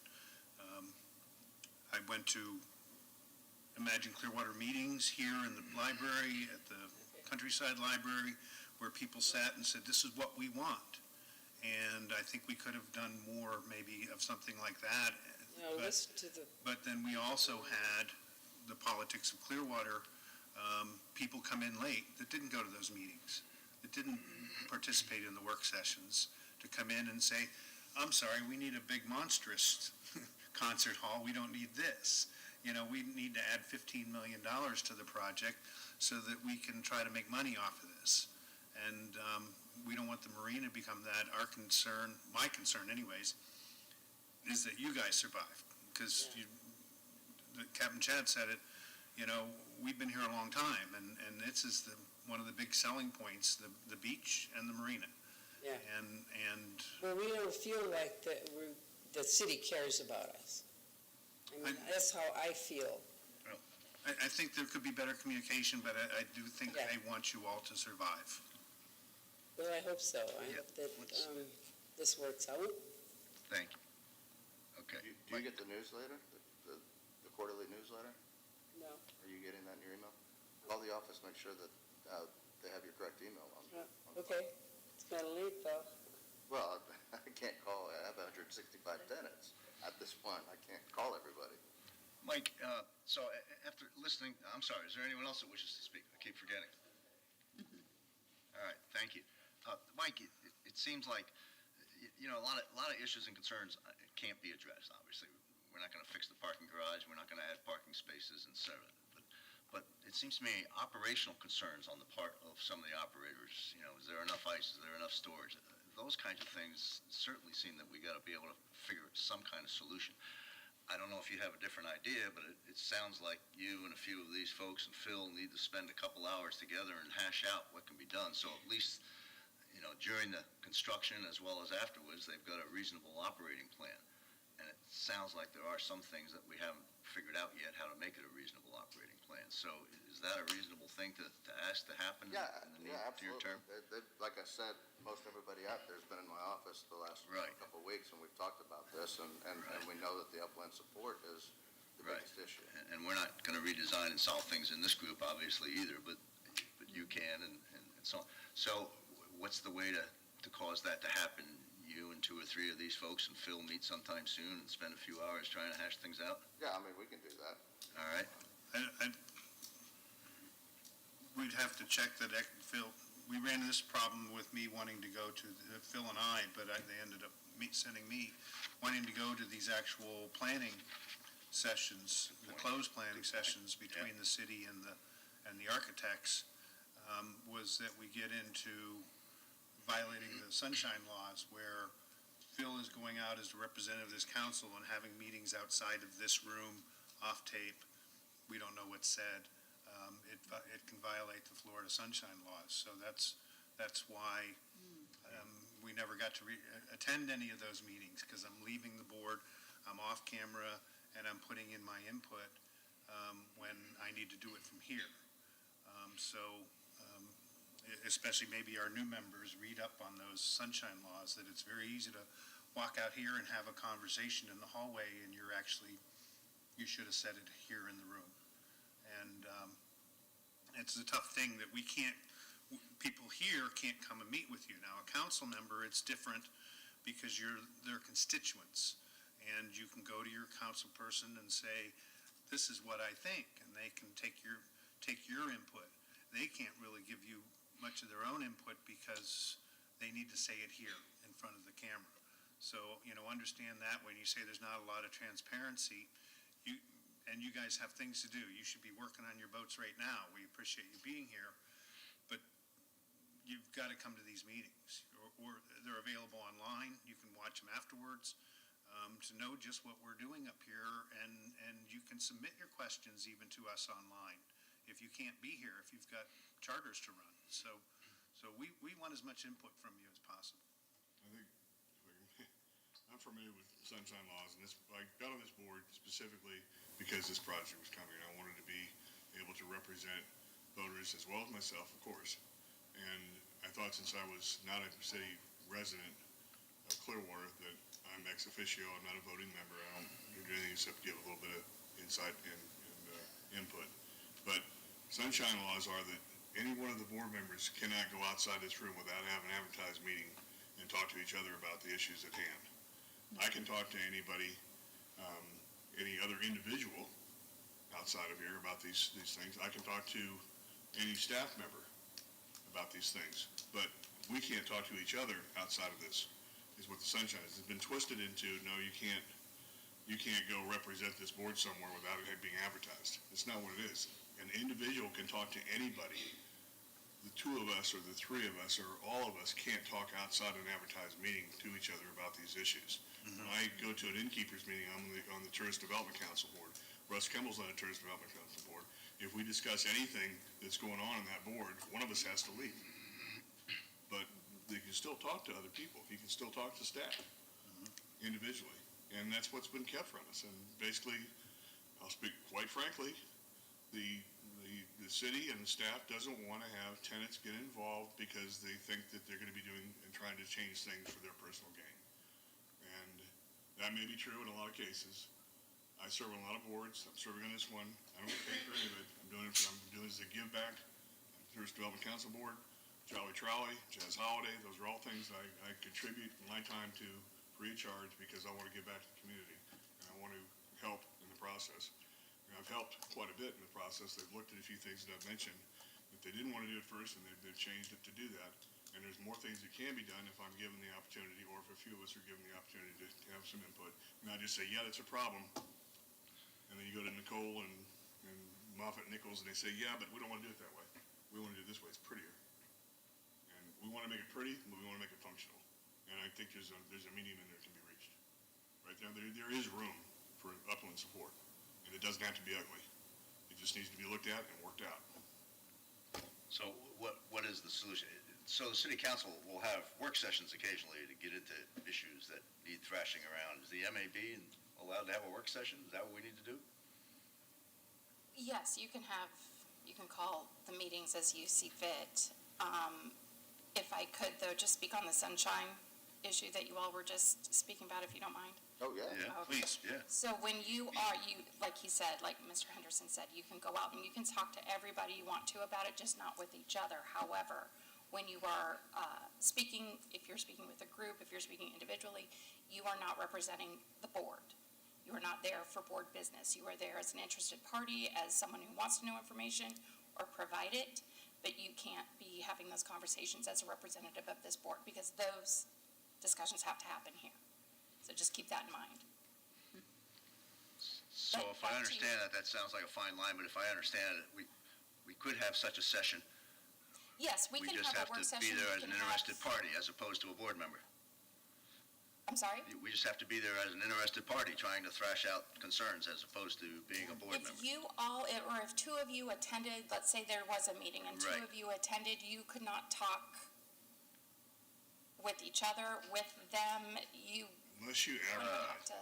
I went to Imagine Clearwater meetings here in the library, at the Countryside Library, where people sat and said, this is what we want. And I think we could have done more maybe of something like that. Listen to the, But then we also had the politics of Clearwater, people come in late that didn't go to those meetings, that didn't participate in the work sessions, to come in and say, I'm sorry, we need a big monstrous concert hall, we don't need this. We need to add $15 million to the project so that we can try to make money off of this. And we don't want the marina to become that. Our concern, my concern anyways, is that you guys survive. Because Captain Chad said it, we've been here a long time, and this is one of the big selling points, the beach and the marina. Yeah. And well, we don't feel like the city cares about us. I mean, that's how I feel. I think there could be better communication, but I do think Yeah. they want you all to survive. Well, I hope so. I Yeah. hope that this works out. Thank you. Okay. Do you get the newsletter, the quarterly newsletter? No. Are you getting that in your email? Call the office, make sure that they have your correct email on the Okay. It's kind of late, though. Well, I can't call, I have 165 tenants at this point, I can't call everybody. Mike, so after listening, I'm sorry, is there anyone else that wishes to speak? I keep forgetting. All right, thank you. Mike, it seems like, a lot of issues and concerns can't be addressed, obviously. We're not going to fix the parking garage, we're not going to add parking spaces, et cetera. But it seems to me operational concerns on the part of some of the operators, is there enough ice, is there enough storage? Those kinds of things certainly seem that we got to be able to figure some kind of solution. I don't know if you have a different idea, but it sounds like you and a few of these folks and Phil need to spend a couple hours together and hash out what can be done. So at least, during the construction as well as afterwards, they've got a reasonable operating plan. And it sounds like there are some things that we haven't figured out yet how to make it a reasonable operating plan. So is that a reasonable thing to ask to happen Yeah, in the near absolutely. term? Like I said, most everybody out there's been in my office the last Right. couple of weeks, and we've talked about this, and we know that the upland support is the Right. biggest issue. And we're not going to redesign and solve things in this group, obviously, either, but you can and so on. So what's the way to cause that to happen? You and 2 or 3 of these folks and Phil meet sometime soon and spend a few hours trying to hash things out? Yeah, I mean, we can do that. All right? We'd have to check that, Phil, we ran this problem with me wanting to go to, Phil and I, but they ended up sending me, wanting to go to these actual planning sessions, the closed planning sessions between the city and the architects, was that we get into violating the sunshine laws, where Phil is going out as the representative of this council and having meetings outside of this room, off tape. We don't know what's said. It can violate the Florida sunshine laws. So that's why we never got to attend any of those meetings, because I'm leaving the board, I'm off camera, and I'm putting in my input when I need to do it from here. Especially maybe our new members read up on those sunshine laws, that it's very easy to walk out here and have a conversation in the hallway, and you should have said it here in the room. And it's a tough thing that people here can't come and meet with you. Now, a council member, it's different because you're their constituents, and you can go to your council person and say, this is what I think, and they can take your input. They can't really give you much of their own input because they need to say it here in front of the camera. So, understand that when you say there's not a lot of transparency, and you guys have things to do. You should be working on your boats right now. We appreciate you being here, but you've got to come to these meetings, or they're available online. You can watch them afterwards to know just what we're doing up here, and you can submit your questions even to us online if you can't be here, if you've got charters to run. So we want as much input from you as possible. I think, I'm familiar with sunshine laws, and I got on this board specifically because this project was coming. I wanted to be able to represent voters as well as myself, of course. And I thought, since I was not a city resident Clearwater that I'm ex officio, I'm not a voting member, I don't do anything except give a little bit of insight and input. But sunshine laws are that any one of the board members cannot go outside this room without having an advertised meeting and talk to each other about the issues at hand. I can talk to anybody, any other individual outside of here about these things. I can talk to any staff member about these things, but we can't talk to each other outside of this, is what the sunshine is. It's been twisted into, no, you can't go represent this board somewhere without it being advertised. It's not what it is. An individual can talk to anybody. The two of us or the three of us or all of us can't talk outside an advertised meeting to each other about these issues. When I go to an innkeeper's meeting, I'm on the Tourist Development Council board. Russ Kimball's on the Tourist Development Council board. If we discuss anything that's going on in that board, one of us has to leave. But you can still talk to other people. You can still talk to staff individually. And that's what's been kept from us. And basically, I'll speak quite frankly, the city and the staff doesn't want to have tenants get involved because they think that they're going to be doing and trying to change things for their personal gain. And that may be true in a lot of cases. I serve on a lot of boards. I'm serving on this one. I don't get paid for any of it. I'm doing this as a give back. Tourist Development Council Board, Jolly Trolley, Jazz Holiday, those are all things I contribute my time to free of charge because I want to give back to the community and I want to help in the process. And I've helped quite a bit in the process. They've looked at a few things that I've mentioned that they didn't want to do at first, and they've changed it to do that. And there's more things that can be done if I'm given the opportunity, or if a few of us are given the opportunity to have some input. And I just say, yeah, that's a problem. And then you go to Nicole and Moffett Nichols, and they say, yeah, but we don't want to do it that way. We want to do it this way. It's prettier. And we want to make it pretty, but we want to make it functional. And I think there's a medium in there that can be reached. Right there is room for upland support. And it doesn't have to be ugly. It just needs to be looked at and worked out. So what is the solution? So the city council will have work sessions occasionally to get into issues that need thrashing around. Is the MAB allowed to have a work session? Is that what we need to do? Yes, you can call the meetings as you see fit. If I could, though, just speak on the sunshine issue that you all were just speaking about, if you don't mind. Oh, yeah. Yeah, Okay. please, yeah. So when like he said, like Mr. Henderson said, you can go out and you can talk to everybody you want to about it, just not with each other. However, when you are speaking, if you're speaking with a group, if you're speaking individually, you are not representing the board. You are not there for board business. You are there as an interested party, as someone who wants to know information or provide it, but you can't be having those conversations as a representative of this board because those discussions have to happen here. So just keep that in mind. So if I understand that sounds like a fine line, but if I understand it, we could have such a session. Yes, we can have a work session. We just have to be there We as an can interested have- party as opposed to a board member. I'm sorry? We just have to be there as an interested party trying to thrash out concerns as opposed to being a board member. If you all, or if two of you attended, let's say there was a meeting and two Right. of you attended, you could not talk with each other, with them, you Unless you would have advertise, to.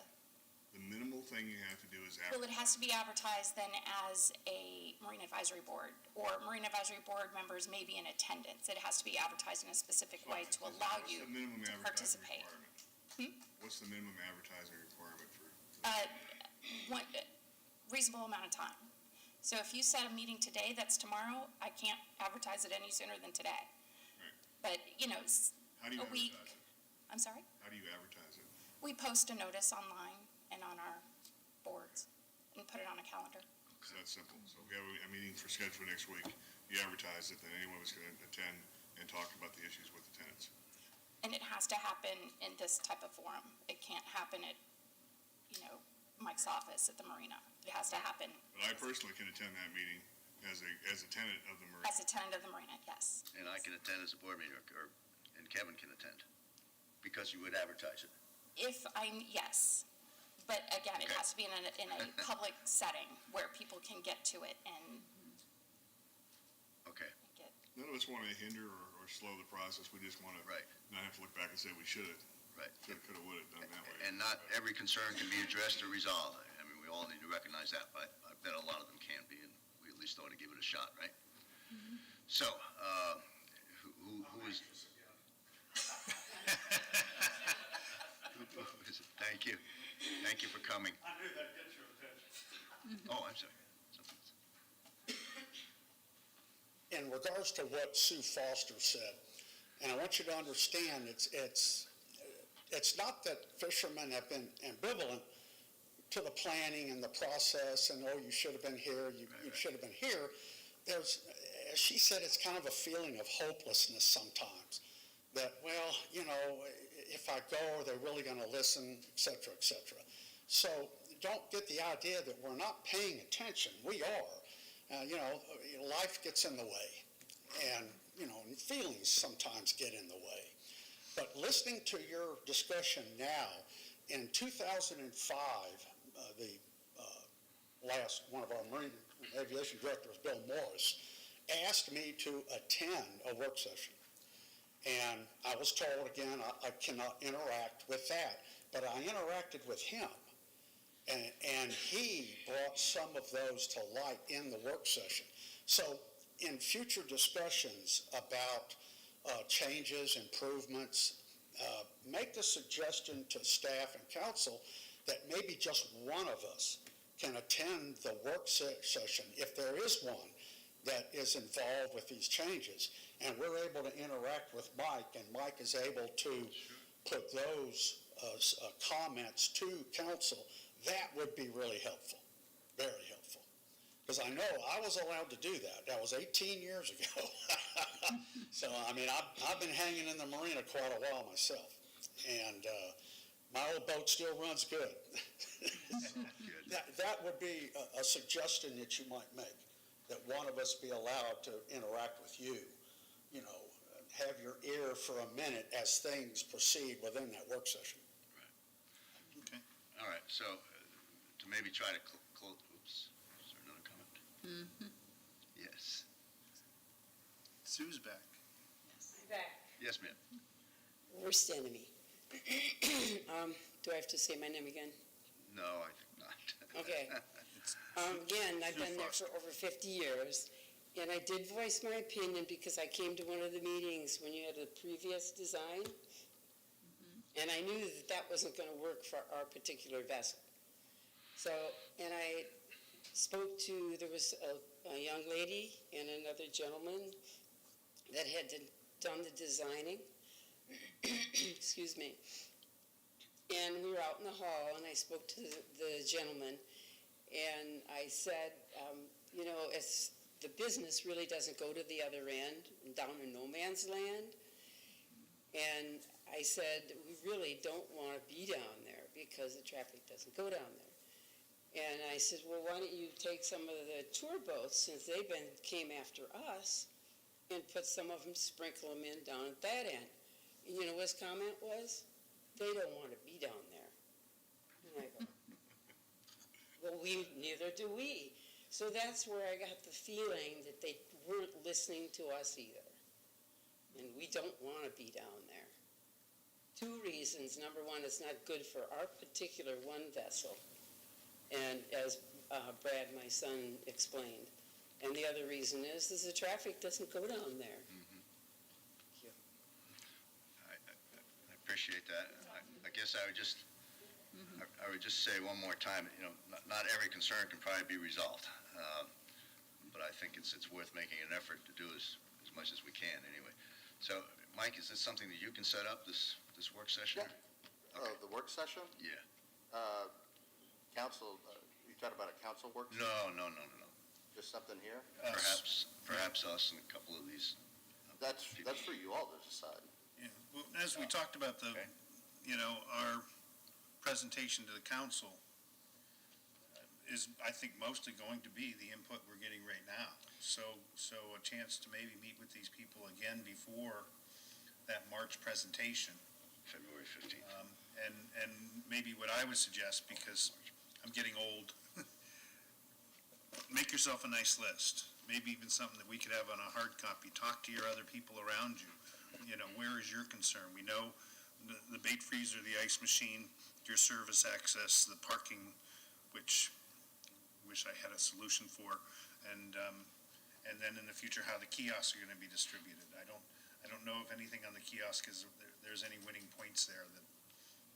the minimal thing you have to do is Well, it advertise. has to be advertised then as a Marine Advisory Board, or Marine Advisory Board members may be in attendance. It has to be advertised in a specific way to allow What's you the minimum to advertising participate. requirement? What's the minimum advertising requirement for? One reasonable amount of time. So if you set a meeting today that's tomorrow, I can't advertise it any sooner than today. Right. But, How do you a week. advertise it? I'm sorry? How do you advertise it? We post a notice online and on our boards and put it on a calendar. It's that simple. So if we have a meeting for scheduled next week, you advertise it, then anyone is going to attend and talk about the issues with the tenants. And it has to happen in this type of forum. It can't happen at, Mike's office at the marina. It has to happen But I personally can attend that meeting as a tenant of the Marine. as a tenant of the marina, yes. And I can attend as a board meeting, and Kevin can attend, because you would advertise it. Yes. But again, it Okay. has to be in a public setting where people can get to it and Okay, get. None of us want to hinder or slow the process. We just want to right, not have to look back and say we should have, right. could have, would have done that way. And not every concern can be addressed or resolved. I mean, we all need to recognize that, but I bet a lot of them can be, and we at least ought to give it a shot, right? So, who is? coming. I knew that'd get your attention. Oh, I'm sorry. In regards to what Sue Foster said, and I want you to understand, it's not that fishermen have been ambivalent to the planning and the process, and, oh, you should have been here, you should have been here. There's, as she said, it's kind of a feeling of hopelessness sometimes, that, well, you know, if I go, are they really going to listen, et cetera, et cetera. So don't get the idea that we're not paying attention. We are. Life gets in the way, and, and feelings sometimes get in the way. But listening to your discussion now, in 2005, the last one of our Marine Aviation directors, Bill Morris, asked me to attend a work session. And I was told, again, I cannot interact with that, but I interacted with him. And he brought some of those to light in the work session. So in future discussions about changes, improvements, make the suggestion to staff and council that maybe just one of us can attend the work session, if there is one, that is involved with these changes. And we're able to interact with Mike, and Mike is able to put those comments to council. That would be really helpful, very helpful. Because I know I was allowed to do that. That was 18 years ago. So, I mean, I've been hanging in the marina quite a while myself. And my old boat still runs good. That would be a suggestion that you might make, that one of us be allowed to interact with you, have your ear for a minute as things proceed within that work session. Okay. All right, so to maybe try to close, oops, is there another comment? Yes. Sue's back. Yes, ma'am. Worst enemy. Do I have to say my name again? No, I think not. Okay. Again, I've been there for over 50 years, and I did voice my opinion because I came to one of the meetings when you had the previous design, and I knew that that wasn't going to work for our particular vessel. So, and I spoke to, there was a young lady and another gentleman that had done the designing, excuse me, and we were out in the hall, and I spoke to the gentleman, and I said, it's, the business really doesn't go to the other end, down in no man's land, and I said, we really don't want to be down there because the traffic doesn't go down there. And I said, well, why don't you take some of the tour boats, since they came after us, and put some of them, sprinkle them in down at that end. And you know what his comment was? They don't want to be down there. And I go, well, neither do we. So that's where I got the feeling that they weren't listening to us either. And we don't want to be down there. 2 reasons. Number one, it's not good for our particular one vessel. And as Brad, my son, explained. And the other reason is the traffic doesn't go down there. I appreciate that. I guess I would just, I would just say one more time, not every concern can probably be resolved. But I think it's worth making an effort to do as much as we can anyway. So, Mike, is this something that you can set up, this work session? Yeah. Okay. The work session? Yeah. Council, you talking about a council work? No. Just something here? Perhaps us and a couple of these. That's for you all to decide. Yeah. Well, as we talked about Okay. our presentation to the council is, I think, mostly going to be the input we're getting right now. So a chance to maybe meet with these people again before that March presentation. February 15th. And maybe what I would suggest, because I'm getting old, make yourself a nice list. Maybe even something that we could have on a hard copy. Talk to your other people around you. Where is your concern? We know the bait freezer, the ice machine, your service access, the parking, which wish I had a solution for, and then in the future how the kiosks are going to be distributed. I don't know if anything on the kiosk there's any winning points there that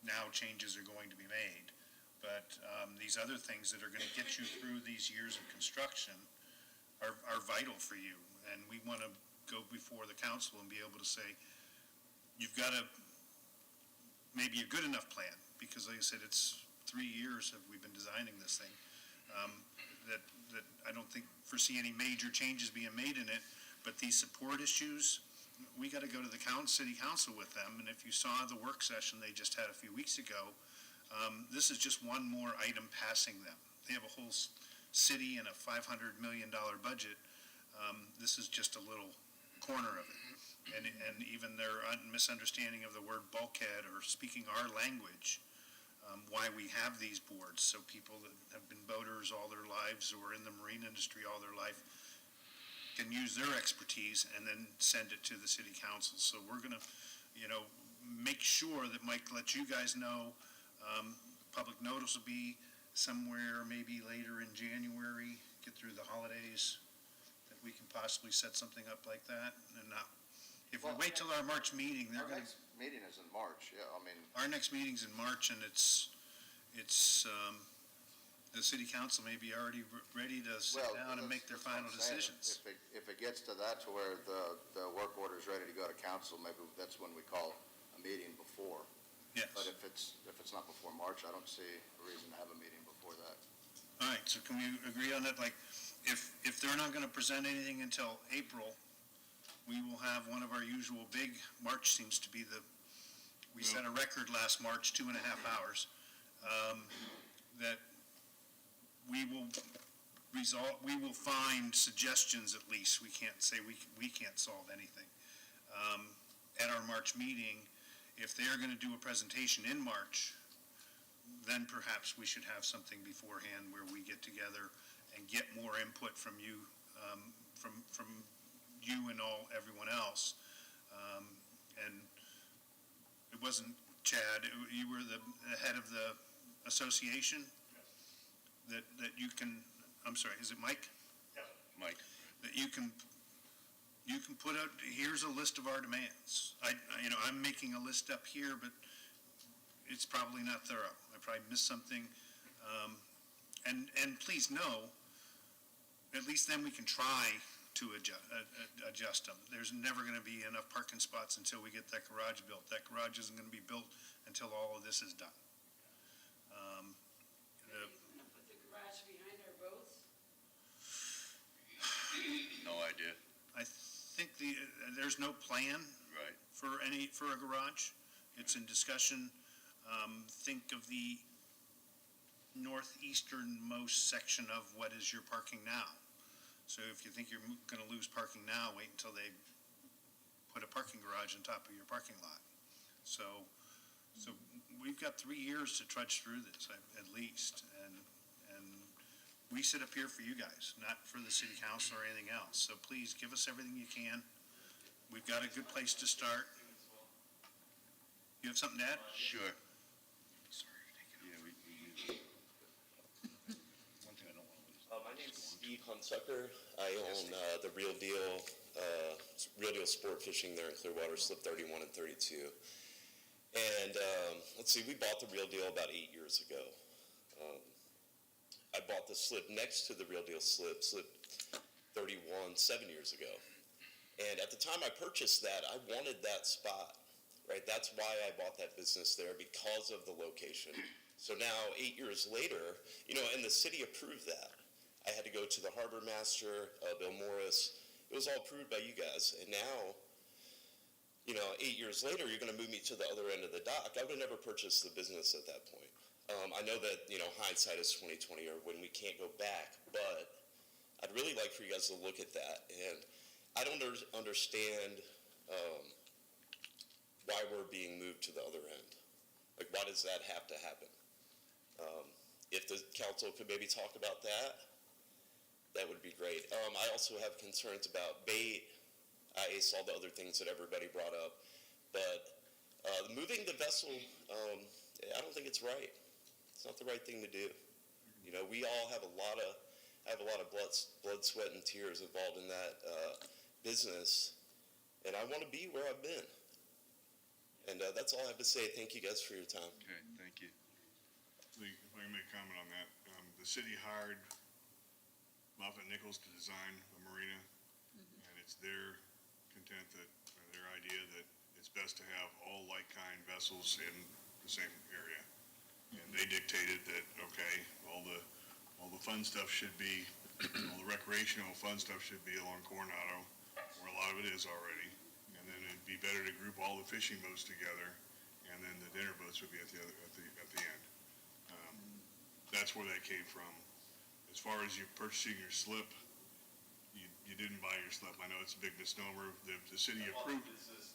now changes are going to be made, but these other things that are going to get you through these years of construction are vital for you. And we want to go before the council and be able to say, you've got maybe a good enough plan, because like I said, it's 3 years have we've been designing this thing, that I don't foresee any major changes being made in it, but these support issues, we got to go to the city council with them, and if you saw the work session they just had a few weeks ago, this is just one more item passing them. They have a whole city and a $500 million budget. This is just a little corner of it. And even their misunderstanding of the word bulkhead or speaking our language, why we have these boards, so people that have been boaters all their lives or in the marine industry all their life can use their expertise and then send it to the city council. So we're going to, make sure that Mike lets you guys know. Public notice will be somewhere maybe later in January, get through the holidays, that we can possibly set something up like that, and not, if we wait till our March meeting, they're Our going to. next meeting is in March, yeah, I mean, Our next meeting's in March, and it's, the city council may be already ready to sit well, down and make their that's what final I'm saying. decisions. If it gets to that, to where the work order's ready to go to council, maybe that's when we call a meeting before. Yes. But if it's not before March, I don't see a reason to have a meeting before that. All right, so can we agree on that? Like, if they're not going to present anything until April, we will have one of our usual big, March seems to be we set a record last March, 2.5 hours, that we will find suggestions at least. We can't say we can't solve anything. At our March meeting, if they're going to do a presentation in March, then perhaps we should have something beforehand where we get together and get more input from you, from you and everyone else. And it wasn't Chad, you were the head of the association? That you can, I'm sorry, is it Mike? Yes. Mike. That you can put out, here's a list of our demands. I'm making a list up here, but it's probably not thorough. I probably missed something. And please know, at least then we can try to adjust them. There's never going to be enough parking spots until we get that garage built. That garage isn't going to be built until all of this is done. Put the garage behind our boats? No idea. I think there's no plan Right. for a garage. It's in discussion. Think of the northeasternmost section of what is your parking now. So if you think you're going to lose parking now, wait until they put a parking garage on top of your parking lot. So we've got 3 years to trudge through this, at least, and we sit up here for you guys, not for the city council or anything else. So please give us everything you can. We've got a good place to start. You have something to add? Sure. Yeah, one thing I don't want to lose. My name's Steve Hunsucker. I own the Real Deal Sport Fishing there in Clearwater, slip 31 and 32. And let's see, we bought the Real Deal about 8 years ago. I bought the slip next to the Real Deal slip 31 7 years ago. And at the time I purchased that, I wanted that spot, right? That's why I bought that business there, because of the location. So now, 8 years later, and the city approved that. I had to go to the harbor master, Bill Morris. It was all approved by you guys. And now, 8 years later, you're going to move me to the other end of the dock. I would have never purchased the business at that point. I know that, hindsight is 20/20, or when we can't go back, but I'd really like for you guys to look at that. And I don't understand why we're being moved to the other end. Like, why does that have to happen? If the council could maybe talk about that, that would be great. I also have concerns about bait, ice, all the other things that everybody brought up. But moving the vessel, I don't think it's right. It's not the right thing to do. We all have a lot of blood, sweat, and tears involved in that business, and I want to be where I've been. And that's all I have to say. Thank you guys for your time. Okay, thank you. if I can make a comment on that, the city hired Moffett Nichols to design a marina, and it's their content that, or their idea that it's best to have all like-kind vessels in the same area. And they dictated that, okay, all the fun stuff should be, all the recreational fun stuff should be along Coronado, where a lot of it is already. And then it'd be better to group all the fishing boats together, and then the dinner boats would be at the end. That's where that came from. As far as you purchasing your slip, you didn't buy your slip. I know it's a big misnomer. The city approved,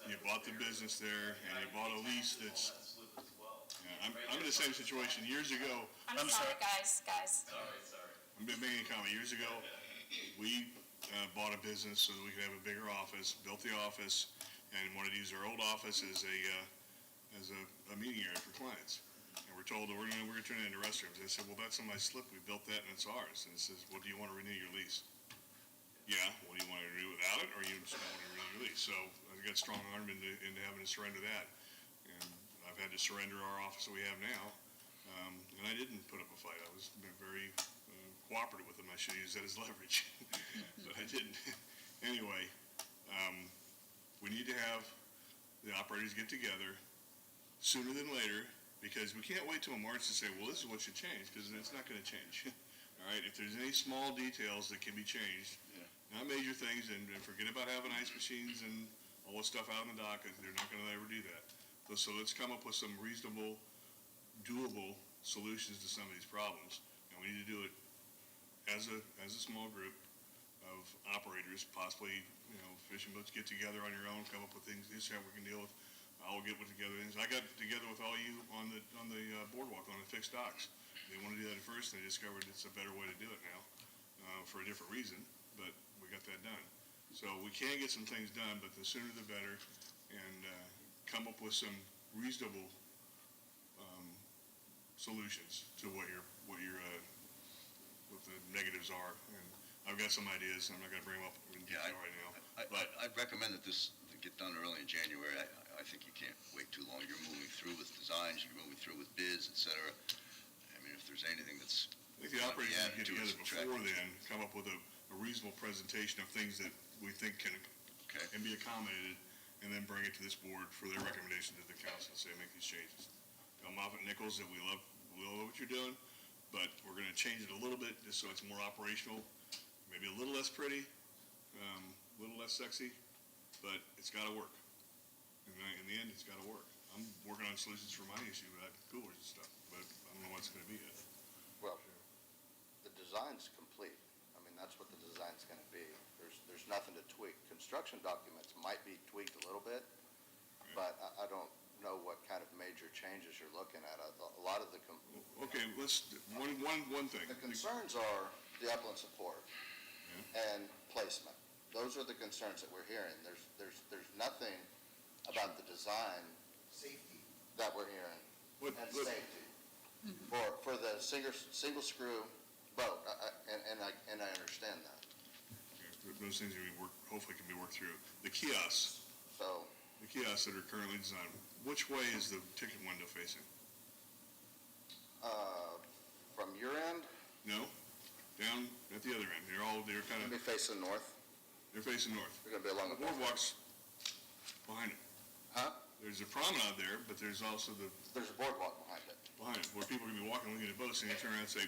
you bought the business there, and you bought a lease that's, yeah, I'm in the same situation. Years ago, I'm sorry, guys. I'm making a comment. Years ago, we bought a business so that we could have a bigger office, built the office, and wanted to use our old office as a meeting area for clients. And we're told that we're gonna turn it into restrooms. I said, well, that's on my slip. We built that and it's ours. And it says, well, do you want to renew your lease? Yeah, well, do you want to renew without it, or you just don't want to renew your lease? So I got strong-armed into having to surrender that. And I've had to surrender our office that we have now. And I didn't put up a fight. I was very cooperative with them. I should use that as leverage, but I didn't. Anyway, we need to have the operators get together sooner than later, because we can't wait till March to say, well, this is what should change, because it's not going to change. All right, if there's any small details that can be changed, not major things, and forget about having ice machines and all this stuff out on the dock, they're not going to ever do that. So let's come up with some reasonable, doable solutions to some of these problems, and we need to do it as a small group of operators, possibly, fishing boats, get together on your own, come up with things, this is how we can deal with. I'll get together things. I got together with all you on the boardwalk on the fixed docks. They wanted to do that at first, and they discovered it's a better way to do it now, for a different reason, but we got that done. So we can get some things done, but the sooner the better, and come up with some reasonable solutions to what the negatives are. And I've got some ideas. I'm not going to bring them up in detail right now. I'd recommend that this get done early in January. I think you can't wait too long. You're moving through with designs, you're moving through with bids, et cetera. I mean, if there's anything that's... I think the operators should get together before then, come up with a reasonable presentation of things that we think can be accommodated, and then bring it to this board for their recommendation to the council and say, make these changes. Tell Moffett Nichols that we love what you're doing, but we're going to change it a little bit just so it's more operational, maybe a little less pretty, a little less sexy, but it's got to work. In the end, it's got to work. I'm working on solutions for my issue about coolers and stuff, but I don't know what's going to be yet. Well, the design's complete. I mean, that's what the design's going to be. There's nothing to tweak. Construction documents might be tweaked a little bit, but I don't know what kind of major changes you're looking at. A lot of the... Okay, let's, one thing. The concerns are the upland support and placement. Those are the concerns that we're hearing. There's nothing about the design that we're hearing. And safety. For the single screw boat, and I understand that. Those things hopefully can be worked through. The kiosks that are currently designed, which way is the ticket window facing? From your end? No, down at the other end. They're kind of... They'll be facing north. They're facing north. They're going to be along the boardwalk's behind it. Huh? There's a promenade there, but there's also There's a boardwalk behind it. Where people are going to be walking, looking at boats, and you turn around and say,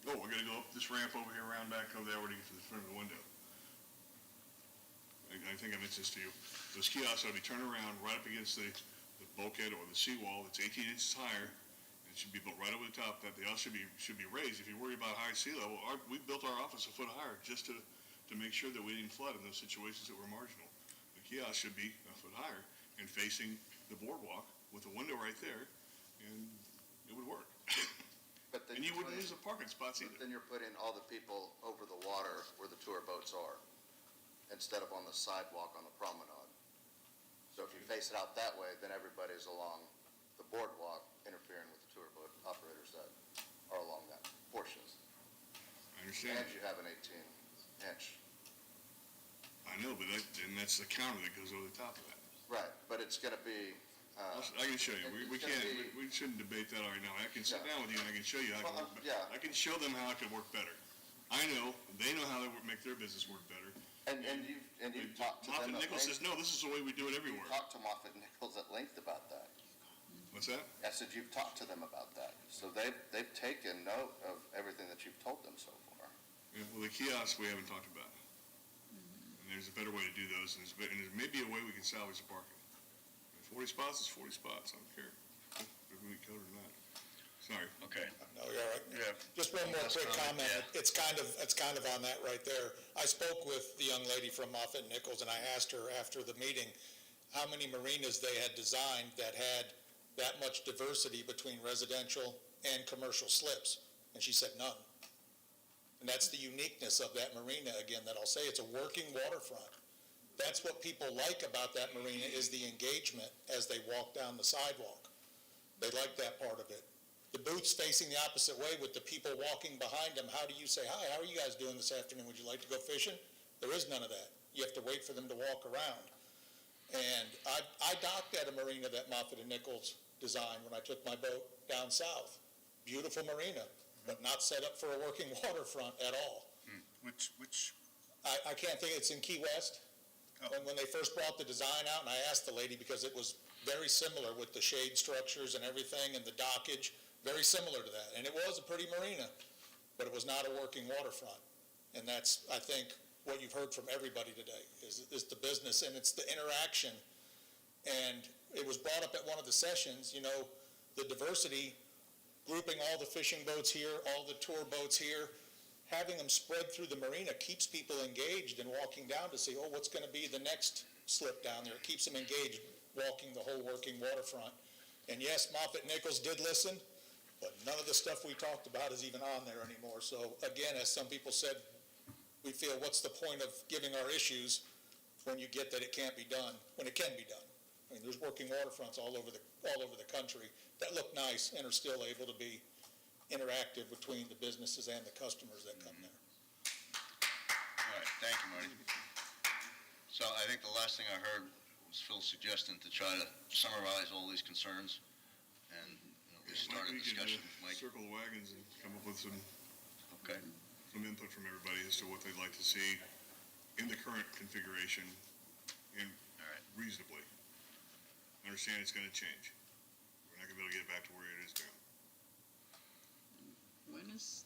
oh, we're going to go up this ramp over here, around back over there, where to get to the front of the window. I think I mentioned this to you. Those kiosks ought to be turned around right up against the bulkhead or the seawall that's 18 inches higher. It should be built right over the top. That they all should be raised. If you worry about high sea level, we built our office a foot higher just to make sure that we didn't flood in those situations that were marginal. The kiosk should be a foot higher and facing the boardwalk with a window right there, and it would work. And you wouldn't lose the parking spots either. Then you're putting all the people over the water where the tour boats are, instead of on the sidewalk on the promenade. So if you face it out that way, then everybody's along the boardwalk interfering with the tour boat operators that are along that portions. I understand. And you have an 18-inch. I know, but that's the counter that goes over the top of that. Right, but it's going to be I can show you. We it's gonna can't, be- we shouldn't debate that right now. I can sit Yeah. down with you and I can show you how it can Well, work yeah. better. I can show them how it could work better. I know, they know how to make their business work better. And you've talked to them Moffett at Nichols length. says, no, this is the way we do it everywhere. You've talked to Moffett Nichols at length about that. What's that? I said you've talked to them about that. So they've taken note of everything that you've told them so far. Yeah, well, the kiosks we haven't talked about. And there's a better way to do those, and there's maybe a way we can salvage the parking. 40 spots is 40 spots, I don't care if we code or not. Sorry. Okay. No, you're all right. Yeah. Just one more Last quick comment. yeah. It's kind of on that right there. I spoke with the young lady from Moffett Nichols, and I asked her after the meeting how many marinas they had designed that had that much diversity between residential and commercial slips, and she said none. And that's the uniqueness of that marina, again, that I'll say, it's a working waterfront. That's what people like about that marina, is the engagement as they walk down the sidewalk. They like that part of it. The booths facing the opposite way with the people walking behind them, how do you say, hi, how are you guys doing this afternoon? Would you like to go fishing? There is none of that. You have to wait for them to walk around. And I docked at a marina that Moffett and Nichols designed when I took my boat down south. Beautiful marina, but not set up for a working waterfront at all. Which, I can't think, it's in Key West. Oh. When they first brought the design out, and I asked the lady, because it was very similar with the shade structures and everything, and the dockage, very similar to that. And it was a pretty marina, but it was not a working waterfront. And that's, I think, what you've heard from everybody today, is the business, and it's the interaction. And it was brought up at one of the sessions, the diversity, grouping all the fishing boats here, all the tour boats here, having them spread through the marina keeps people engaged and walking down to see, what's going to be the next slip down there. It keeps them engaged, walking the whole working waterfront. And yes, Moffett Nichols did listen, but none of the stuff we talked about is even on there anymore. So again, as some people said, we feel, what's the point of giving our issues when you get that it can't be done, when it can be done? I mean, there's working waterfronts all over the country that look nice and are still able to be interactive between the businesses and the customers that come there. All right, thank you, Marty. So I think the last thing I heard was Phil suggesting to try to summarize all these concerns and just start a We can, discussion. Mike, circle the wagons and come up with some okay. input from everybody as to what they'd like to see in the current configuration and All right. reasonably. Understand it's going to change. We're not going to be able to get it back to where it is now.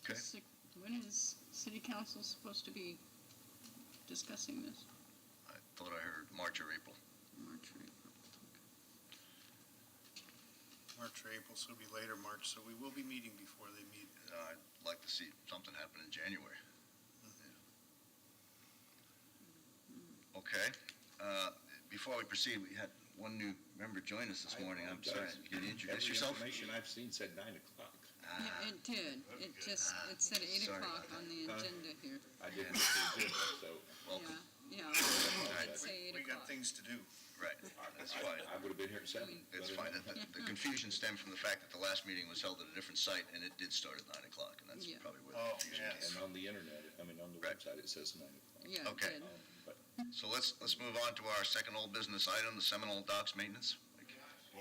Okay. When is city council supposed to be discussing this? I thought I heard March or April. March or April? March or April, so it'll be later March, so we will be meeting before they meet. I'd like to see something happen in January. Okay. Before we proceed, we had one new member join us this morning. I'm sorry. Can you introduce yourself? Every information I've seen said 9 o'clock. Yeah, it did. It said 8 Sorry o'clock about on the agenda here. I didn't see it, so Welcome. Yeah, right. it say 8 We got o'clock. things to do. Right. That's fine. I would have been here at 7. It's fine. The confusion stemmed from the fact that the last meeting was held at a different site, and it did start at 9 o'clock, and that's Yeah. probably where the Oh, confusion yes. came And on the internet, on the Right. website, it says 9 o'clock. Yeah, it Okay. did. But from. So let's move on to our second old business item, the Seminole Docks maintenance.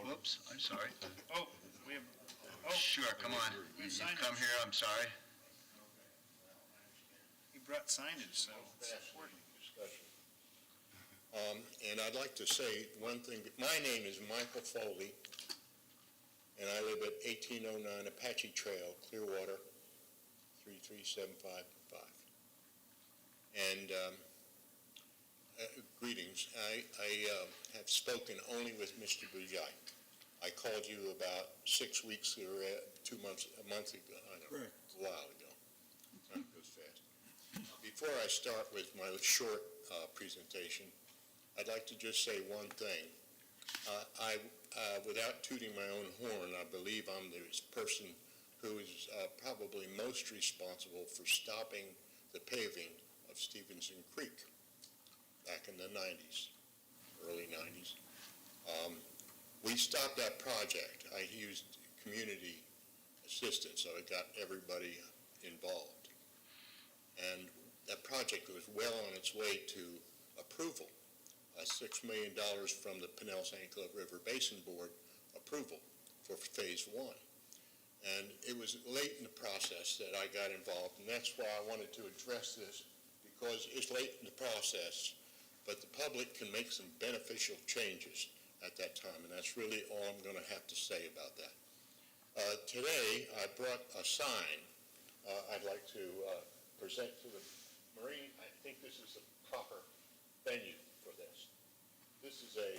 Whoops, I'm sorry. Oh, we have, Sure, come on. You've come here, I'm sorry. he brought signage, so it's important. And I'd like to say one thing. My name is Michael Foley, and I live at 1809 Apache Trail, Clearwater, 33755. And greetings. I have spoken only with Mr. Bujai. I called you about 6 weeks or 2 months, a month ago, I don't know, a while ago. Time goes fast. Before I start with my short presentation, I'd like to just say one thing. Without tooting my own horn, I believe I'm the person who is probably most responsible for stopping the paving of Stevenson Creek back in the 90s, early 90s. We stopped that project. I used community assistance, so it got everybody involved. And that project was well on its way to approval. $6 million from the Pinellas St. Clair River Basin Board approval for Phase 1. And it was late in the process that I got involved, and that's why I wanted to address this, because it's late in the process, but the public can make some beneficial changes at that time, and that's really all I'm going to have to say about that. Today, I brought a sign I'd like to present to the Marine. I think this is the proper venue for this. This is a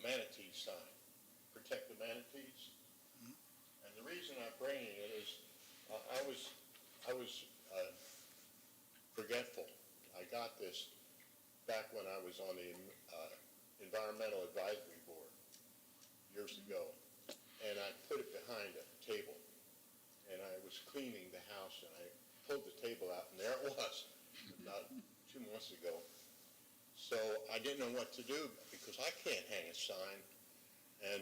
manatee sign, protect the manatees. And the reason I'm bringing it is I was forgetful. I got this back when I was on the Environmental Advisory Board years ago, and I put it behind a table. And I was cleaning the house, and I pulled the table out, and there it was, about 2 months ago. So I didn't know what to do, because I can't hang a sign, and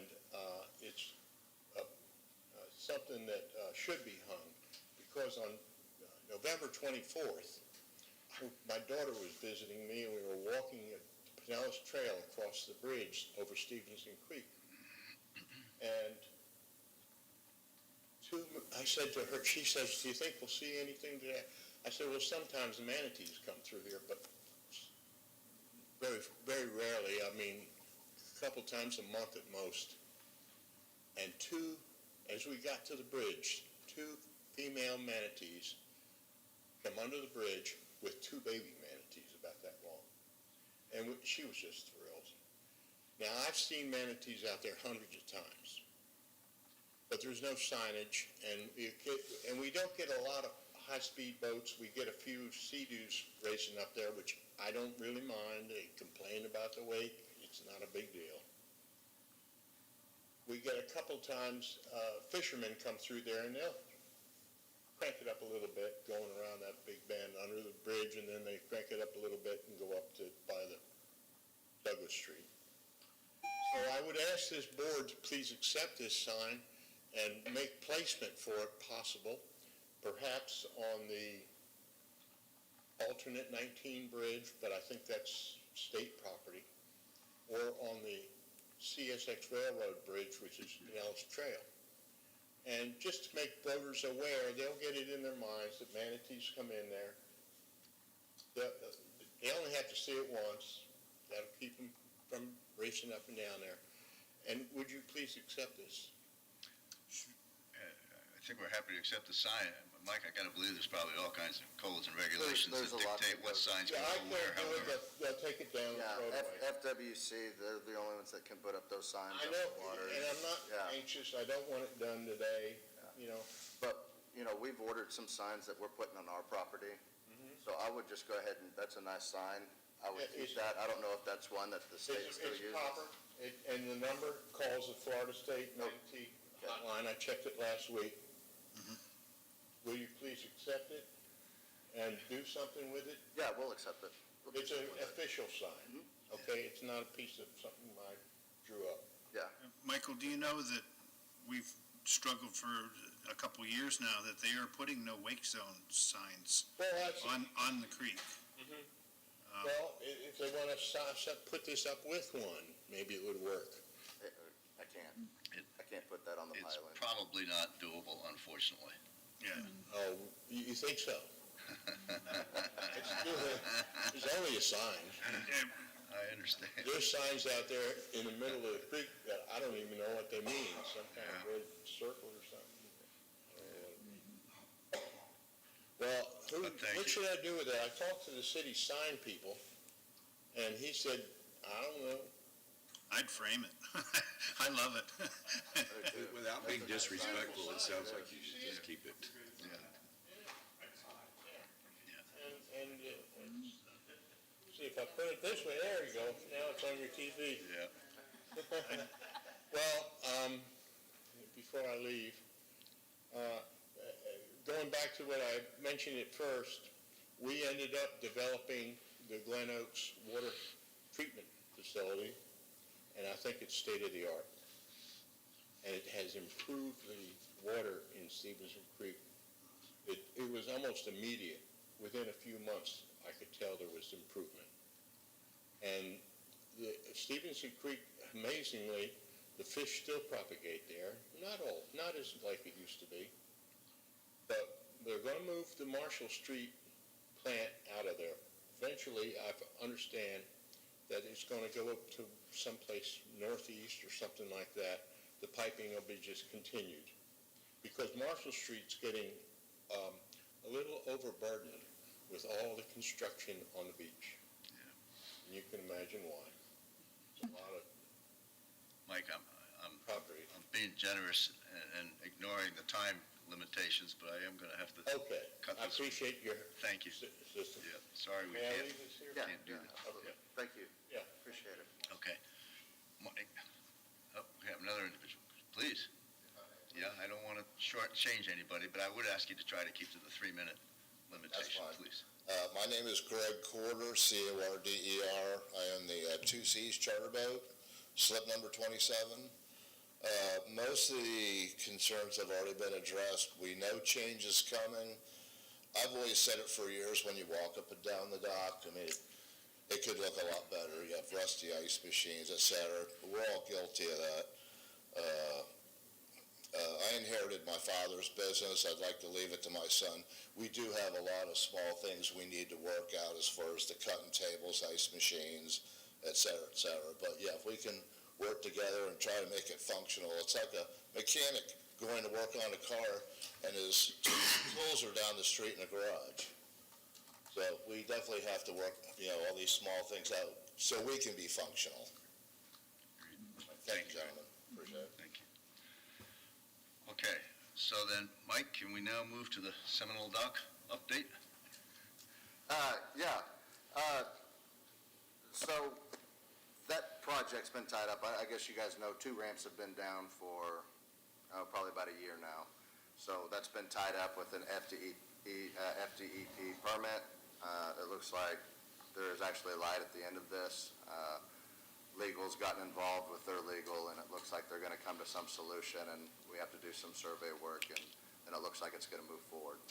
it's something that should be hung, because on November 24th, my daughter was visiting me, and we were walking at the Pinellas Trail across the bridge over Stevenson Creek. And I said to her, she says, do you think we'll see anything today? I said, well, sometimes the manatees come through here, but very, very rarely. I mean, a couple times a month at most. And as we got to the bridge, 2 female manatees come under the bridge with 2 baby manatees about that long. And she was just thrilled. Now, I've seen manatees out there hundreds of times, but there's no signage, and we don't get a lot of high-speed boats. We get a few Sea-Doos racing up there, which I don't really mind. They complain about the wake. It's not a big deal. We get a couple times fishermen come through there, and they'll crank it up a little bit, going around that big bend under the bridge, and then they crank it up a little bit and go up to by the Douglas Street. So I would ask this board to please accept this sign and make placement for it possible, perhaps on the alternate 19 bridge, but I think that's state property, or on the CSX Railroad Bridge, which is Pinellas Trail. And just to make voters aware, they'll get it in their minds that manatees come in there. They only have to see it once. That'll keep them from racing up and down there. And would you please accept this? I think we're happy to accept the sign. Mike, I gotta believe there's probably all kinds of codes and regulations that There's a lot dictate what signs Yeah, go I where, can't do it, however. they'll take it down and throw it away. FWC, they're the only ones that can put up those signs I on know, the water. and I'm not Yeah. anxious, I don't want it done today, you know. But, we've ordered some signs that we're putting on our property. So I would just go ahead and, that's a nice sign. I would keep that. I don't know if that's one that the state still It's uses. proper, and the number calls the Florida State Manatee hotline, I checked it last week. Will you please accept it and do something with it? Yeah, we'll accept it. We'll do It's an something with it. official sign, okay? It's not a piece of something I drew up. Yeah. Michael, do you know that we've struggled for a couple years now that they are putting no wake zone signs Well, that's, on the creek? well, if they want to put this up with one, maybe it would work. I can't. I can't put that on the It's pilot. probably not doable, unfortunately. Yeah. Oh, you think so? It's only a sign. I understand. There's signs out there in the middle of the creek that I don't even know what they mean, some kind of red circle or something. Well, Thank what you. should I do with that? I talked to the city sign people, and he said, I don't know. I'd frame it. I love it. Without being disrespectful, it sounds like you should just keep it. And see, if I put it this way, there you go, now it's on your TV. Yeah. Well, before I leave, going back to what I mentioned at first, we ended up developing the Glen Oaks water treatment facility, and I think it's state-of-the-art. And it has improved the water in Stevenson Creek. It was almost immediate. Within a few months, I could tell there was improvement. And Stevenson Creek, amazingly, the fish still propagate there. Not as like it used to be. But they're going to move the Marshall Street plant out of there. Eventually, I understand that it's going to go up to someplace northeast or something like that. The piping will be just continued. Because Marshall Street's getting a little overburdened with all the construction on the beach. And you can imagine why. It's a lot of Mike, I'm property. being generous and ignoring the time limitations, but I am going to have to Okay, cut I this. appreciate your Thank you. assistance. Yeah, sorry we May I can't, leave this here? Yeah, can't do that. absolutely. Yeah. Thank you. Yeah. Appreciate it. Okay. Mike, we have another individual. Please. Yeah, I don't want to shortchange anybody, but I would ask you to try to keep to the 3-minute limitation, fine. please. My name is Greg Corder, C-O-R-D-E-R. I own the Two Seas charter boat, slip number 27. Most of the concerns have already been addressed. We know change is coming. I've always said it for years when you walk up and down the dock. I mean, it could look a lot better. You have rusty ice machines, et cetera. We're all guilty of that. I inherited my father's business. I'd like to leave it to my son. We do have a lot of small things we need to work out as far as the cutting tables, ice machines, et cetera, et cetera. But yeah, if we can work together and try to make it functional, it's like a mechanic going to work on a car and his tools are down the street in a garage. So we definitely have to work, all these small things out so we can be functional. Thank you, gentlemen. Appreciate it. Thank you. Okay, so then, Mike, can we now move to the Seminole Dock update? Yeah. So that project's been tied up. I guess you guys know 2 ramps have been down for probably about a year now. So that's been tied up with an FDEP permit. It looks like there is actually a light at the end of this. Legal's gotten involved with their legal, and it looks like they're going to come to some solution, and we have to do some survey work, and it looks like it's going to move forward.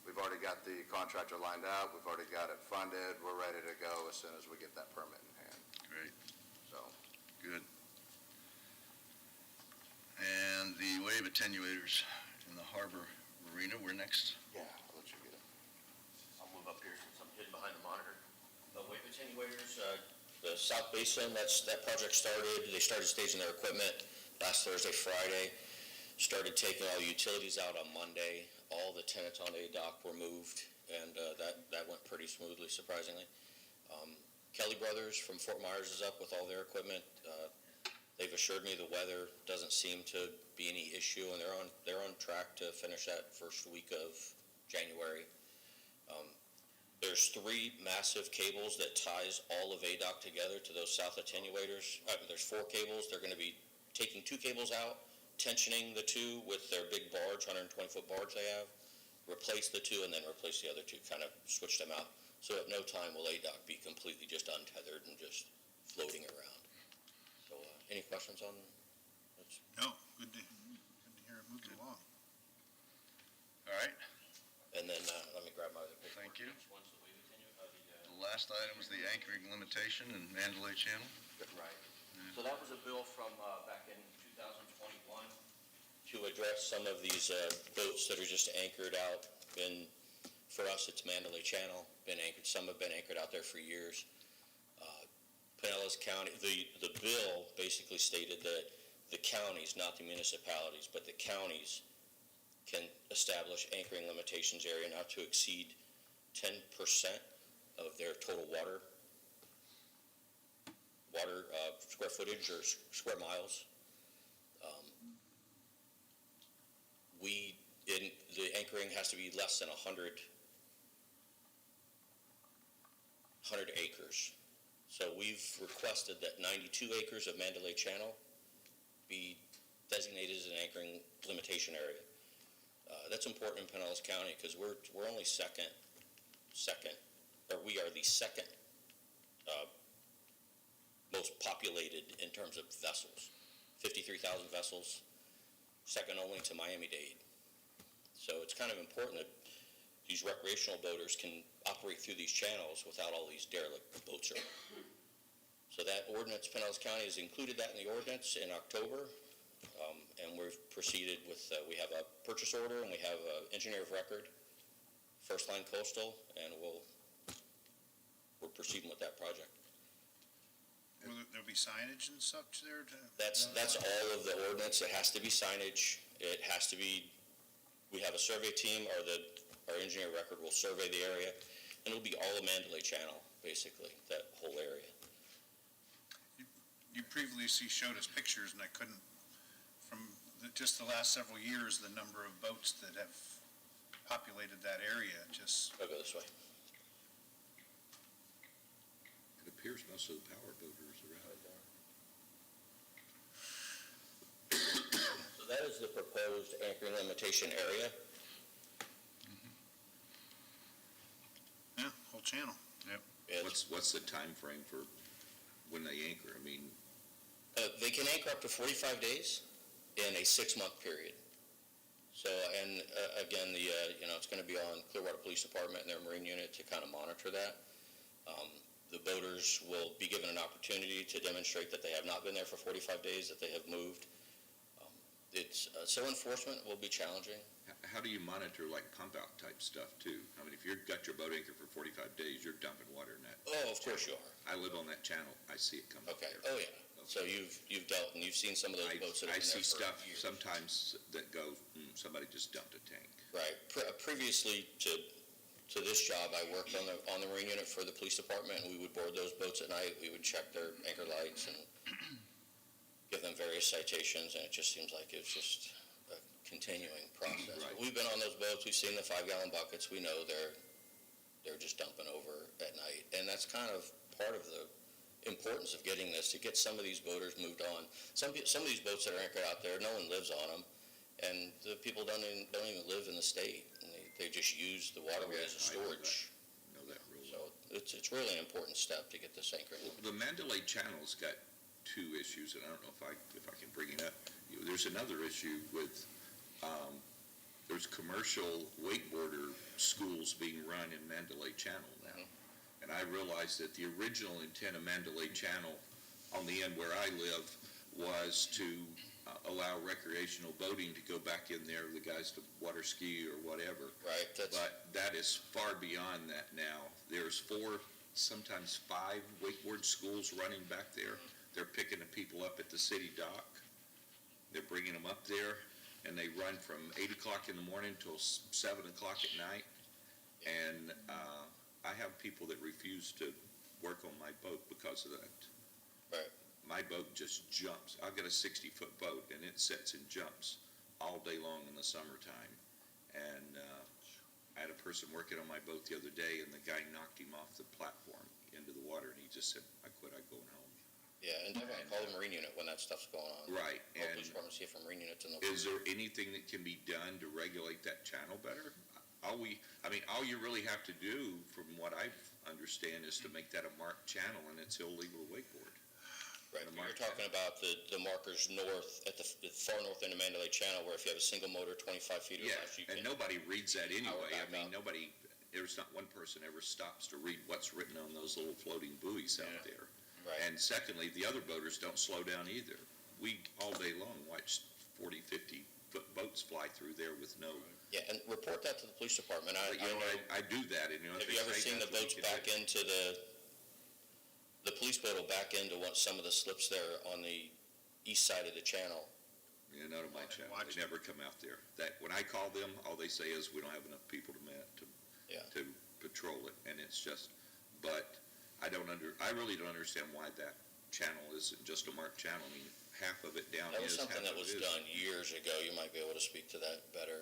We've already got the contractor lined out. We've already got it funded. We're ready to go as soon as we get that permit in hand. Great. So, Good. And the wave attenuators in the harbor marina, we're next. yeah, I'll let you get it. I'll move up here since I'm hidden behind the monitor. The wave attenuators, the South Basin, that project started. They started staging their equipment last Thursday, Friday. Started taking all the utilities out on Monday. All the tenants on A dock were moved, and that went pretty smoothly, surprisingly. Kelly Brothers from Fort Myers is up with all their equipment. They've assured me the weather doesn't seem to be any issue, and they're on track to finish that first week of January. There's 3 massive cables that ties all of ADOC together to those south attenuators. There's 4 cables. They're going to be taking 2 cables out, tensioning the 2 with their big barge, 120-foot barge they have, replace the 2, and then replace the other 2, kind of switch them out. So at no time will ADOC be completely just untethered and just floating around. So any questions on that? No, good to hear it moving along. All right, And then let me grab my other paper. Thank you. Which one's the wave attenuator? the last item is the anchoring limitation in Mandalay Channel. Right. So that was a bill from back in 2021 to address some of these boats that are just anchored out. For us, it's Mandalay Channel, some have been anchored out there for years. Pinellas County, the bill basically stated that the counties, not the municipalities, but the counties can establish anchoring limitations area not to exceed 10% of their total water square footage or square miles. The anchoring has to be less than 100 acres. So we've requested that 92 acres of Mandalay Channel be designated as an anchoring limitation area. That's important in Pinellas County because we're only we are the second most populated in terms of vessels. 53,000 vessels, second only to Miami-Dade. So it's kind of important that these recreational boaters can operate through these channels without all these derelict boats around. So that ordinance, Pinellas County has included that in the ordinance in October, and we've proceeded with, we have a purchase order and we have an engineer of record, First Line Coastal, and we're proceeding with that project. Will there be signage and such there to? That's all of the ordinance. It has to be signage. It has to be, we have a survey team, our engineer of record will survey the area, and it'll be all of Mandalay Channel, basically, that whole area. You previously showed us pictures, and I couldn't, from just the last several years, the number of boats that have populated that area, just. I'll go this way. It appears most of the power boaters are out. So that is the proposed anchoring limitation area. Yeah, whole channel. It's- What's the time frame for when they anchor? I mean, They can anchor up to 45 days in a 6-month period. So, and again, it's going to be on Clearwater Police Department and their Marine unit to kind of monitor that. The boaters will be given an opportunity to demonstrate that they have not been there for 45 days, that they have moved. So enforcement will be challenging. how do you monitor like pump out type stuff too? I mean, if you've got your boat anchored for 45 days, you're dumping water in that. Oh, of course you are. I live on that channel. I see it come up Okay, there. oh yeah. So you've dealt and you've seen some of those boats that have I been there see for stuff years. sometimes that go, somebody just dumped a tank. Right. Previously to this job, I worked on the Marine unit for the police department, and we would board those boats at night. We would check their anchor lights and give them various citations, and it just seems like it's just a continuing process. Right. But we've been on those boats. We've seen the 5-gallon buckets. We know they're just dumping over at night, and that's kind of part of the importance of getting this, to get some of these boaters moved on. Some of these boats that are anchored out there, no one lives on them, and the people don't even live in the state. And they just use the waterway as a storage. I know that real So well. it's really an important step to get this anchored. The Mandalay Channel's got two issues, and I don't know if I can bring it up. There's another issue with, there's commercial wakeboarder schools being run in Mandalay Channel now. And I realized that the original intent of Mandalay Channel on the end where I live was to allow recreational boating to go back in there, the guys to water ski or whatever. Right. But that is far beyond that now. There's 4, sometimes 5 wakeboard schools running back there. They're picking the people up at the city dock. They're bringing them up there, and they run from 8 o'clock in the morning till 7 o'clock at night. And I have people that refuse to work on my boat because of that. Right. My boat just jumps. I've got a 60-foot boat, and it sits and jumps all day long in the summertime. And I had a person working on my boat the other day, and the guy knocked him off the platform into the water, and he just said, I quit, I'm going home. Yeah, and definitely call the Marine unit when that stuff's going on. Right. Call And police department, see if a Marine unit's in the. is there anything that can be done to regulate that channel better? All you really have to do, from what I understand, is to make that a marked channel, and it's illegal to wakeboard. Right, you're talking about the markers north, at the far north end of Mandalay Channel, where if you have a single motor 25 feet or Yeah, less, you and can. nobody reads that anyway. I back mean, up. there's not one person ever stops to read what's written on those little floating buoys out there. Right. And secondly, the other boaters don't slow down either. We, all day long, watch 40, 50-foot boats fly through there with no. Yeah, and report that to the police department. But, I do that, and Have you ever seen the boats back into the police boat will back into some of the slips there on the east side of the channel? Yeah, none of my channel, they never come out there. That, when I call them, all they say is, we don't have enough people to patrol it, and it's just, but I really don't understand why that channel isn't just a marked channel. I mean, half of it down That was is, half something that of was it done years ago. You might be able to speak to that better.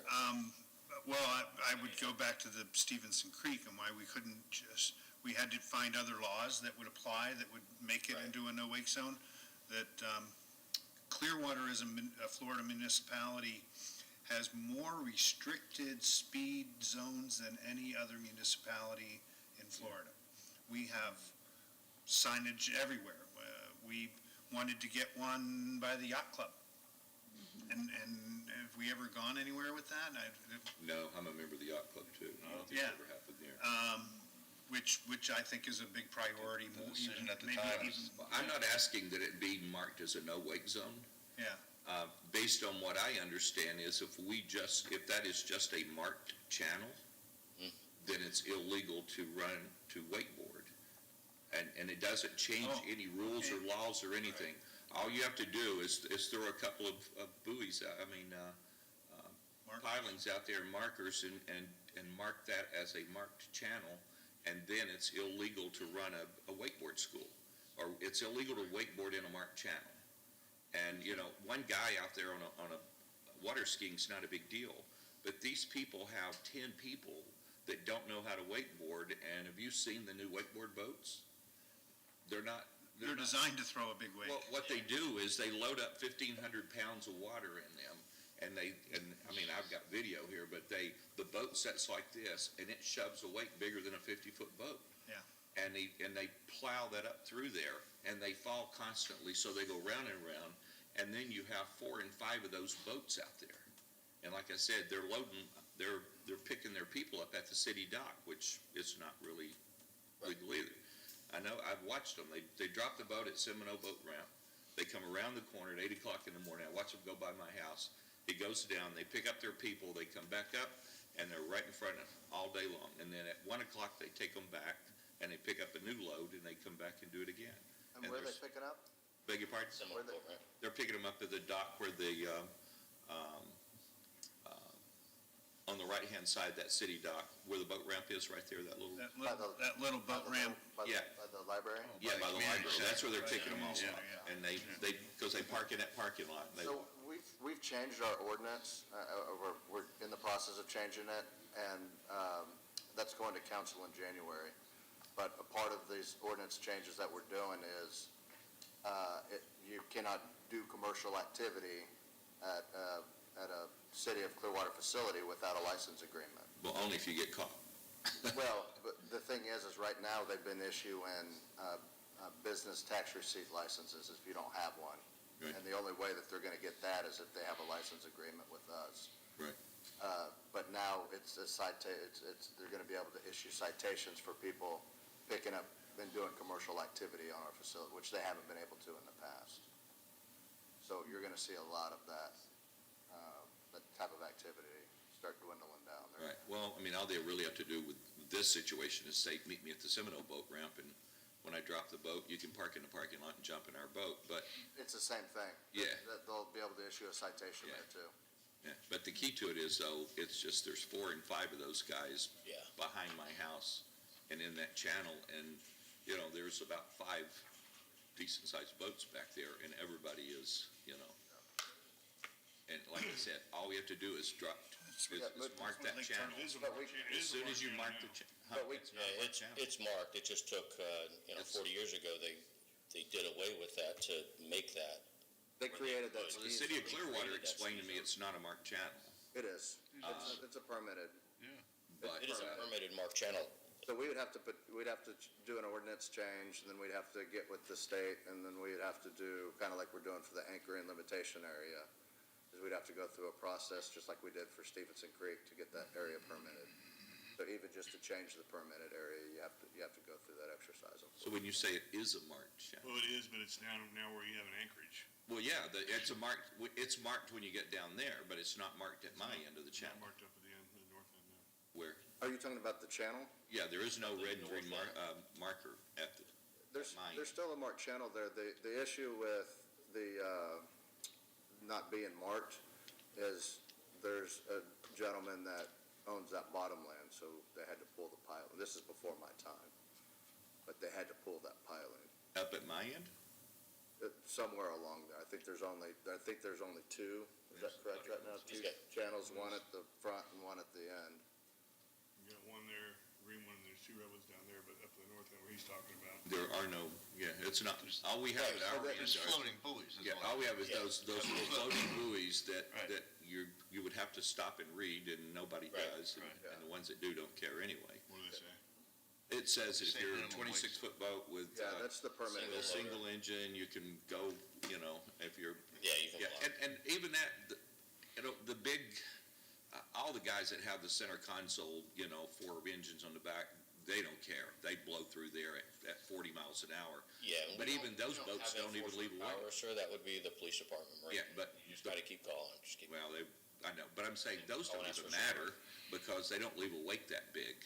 Well, I would go back to the Stevenson Creek and why we couldn't we had to find other laws that would apply, that would make it into a no-wake zone. That Clearwater, as a Florida municipality, has more restricted speed zones than any other municipality in Florida. We have signage everywhere. We wanted to get one by the yacht club. And have we ever gone anywhere with that? No, I'm a member of the yacht club too. I don't think Yeah. it ever happened there. which I think is a big priority. The decision at the maybe time even- is- Well, I'm not asking that it be marked as a no-wake zone. Yeah. Based on what I understand is if that is just a marked channel, then it's illegal to run to wakeboard. And it doesn't change any rules or laws or anything. All you have to do is throw a couple of buoys, pilings out there, markers, and mark that as a marked channel, and then it's illegal to run a wakeboard school, or it's illegal to wakeboard in a marked channel. And, one guy out there on a water skiing's not a big deal, but these people have 10 people that don't know how to wakeboard, and have you seen the new wakeboard boats? They're designed to throw a big wake. Well, what they do is they load up 1,500 pounds of water in them, and I've got video here, but the boat sets like this, and it shoves a wake bigger than a 50-foot boat. Yeah. And they plow that up through there, and they fall constantly, so they go round and round, and then you have 4 and 5 of those boats out there. And like I said, they're picking their people up at the city dock, which is not really legal either. I know, I've watched them. They drop the boat at Semino Boat Ramp. They come around the corner at 8 o'clock in the morning. I watch them go by my house. It goes down, they pick up their people, they come back up, and they're right in front of them all day long. And then at 1 o'clock, they take them back, and they pick up a new load, and they come back and do it again. And where are they picking up? Beg your pardon? Similar boat ramp. They're picking them up at the dock where on the right-hand side, that city dock, where the boat ramp is right there, that little, That little boat ramp. By Yeah. the library? yeah, by the community library. That's where they're center, picking them all right, up. yeah. And because they park in that parking lot. and they- So we've changed our ordinance, we're in the process of changing it, and that's going to council in January. But a part of these ordinance changes that we're doing is you cannot do commercial activity at a City of Clearwater facility without a license agreement. Well, only if you get caught. Well, but the thing is right now, they've been issuing business tax receipt licenses if you don't have one. Right. And the only way that they're going to get that is if they have a license agreement with us. Right. But now they're going to be able to issue citations for people picking up and doing commercial activity on our facility, which they haven't been able to in the past. So you're going to see a lot of that type of activity start dwindling down there. Right. Well, all they really have to do with this situation is say, meet me at the Semino Boat Ramp, and when I drop the boat, you can park in the parking lot and jump in our boat. But It's the same thing. Yeah. They'll be able to issue a citation Yeah. there too. Yeah, but the key to it is, though, it's just there's 4 and 5 of those guys Yeah. behind my house and in that channel, and, there's about 5 decent-sized boats back there, and everybody is, and like I said, all we have to do is mark that channel. As soon as you mark the channel. It's not a marked channel. It's marked, it just took, 40 years ago, they did away with that to make that. They created that. The city of Clearwater explained to me it's not a marked channel, It is. It's a permitted. but. It is a permitted marked channel. So we'd have to do an ordinance change, and then we'd have to get with the state, and then we'd have to do, kind of like we're doing for the anchoring limitation area, is we'd have to go through a process, just like we did for Stevenson Creek, to get that area permitted. So even just to change the permitted area, you have to go through that exercise. So when you say it is a marked channel, Well, it is, but it's down now where you have an anchorage. well, yeah, it's marked when you get down there, but it's not marked at my end of the It's not channel. marked up at the end, the north end now. Where, Are you talking about the channel? yeah, there is no red and green marker at the, There's Mine. still a marked channel there. The issue with the not being marked is there's a gentleman that owns that bottom land, so they had to pull the piling. This is before my time, but they had to pull that piling. up at my end? Somewhere along there. I think there's only 2. Is that correct right now? 2 channels, one at the front and one at the end. You got one there, green one, and there's 2 red ones down there, but up the north end where he's talking about. There are no, it's not, all we have at our end There's are. floating buoys. is Yeah, what- all we have is those little floating buoys that Right. you would have to stop and read, and nobody Right, does. And right. and the ones that do don't care anyway. What do they say? It says that if Say you're a minimum 26-foot boat with Yeah, that's the permitted a area. single engine, you can go, if you're, Yeah, you can yeah, block. and even that, the big, all the guys that have the center console, 4 engines on the back, they don't care. They blow through there at 40 miles an hour. Yeah. and But we even don't- those we boats have don't even leave enforcement a wake. power, Sir, that would be the police department, right? Yeah, but, You just gotta keep calling, just keep. well, I know, but I'm saying those I'll don't ask even for some. matter because they don't leave a wake that big.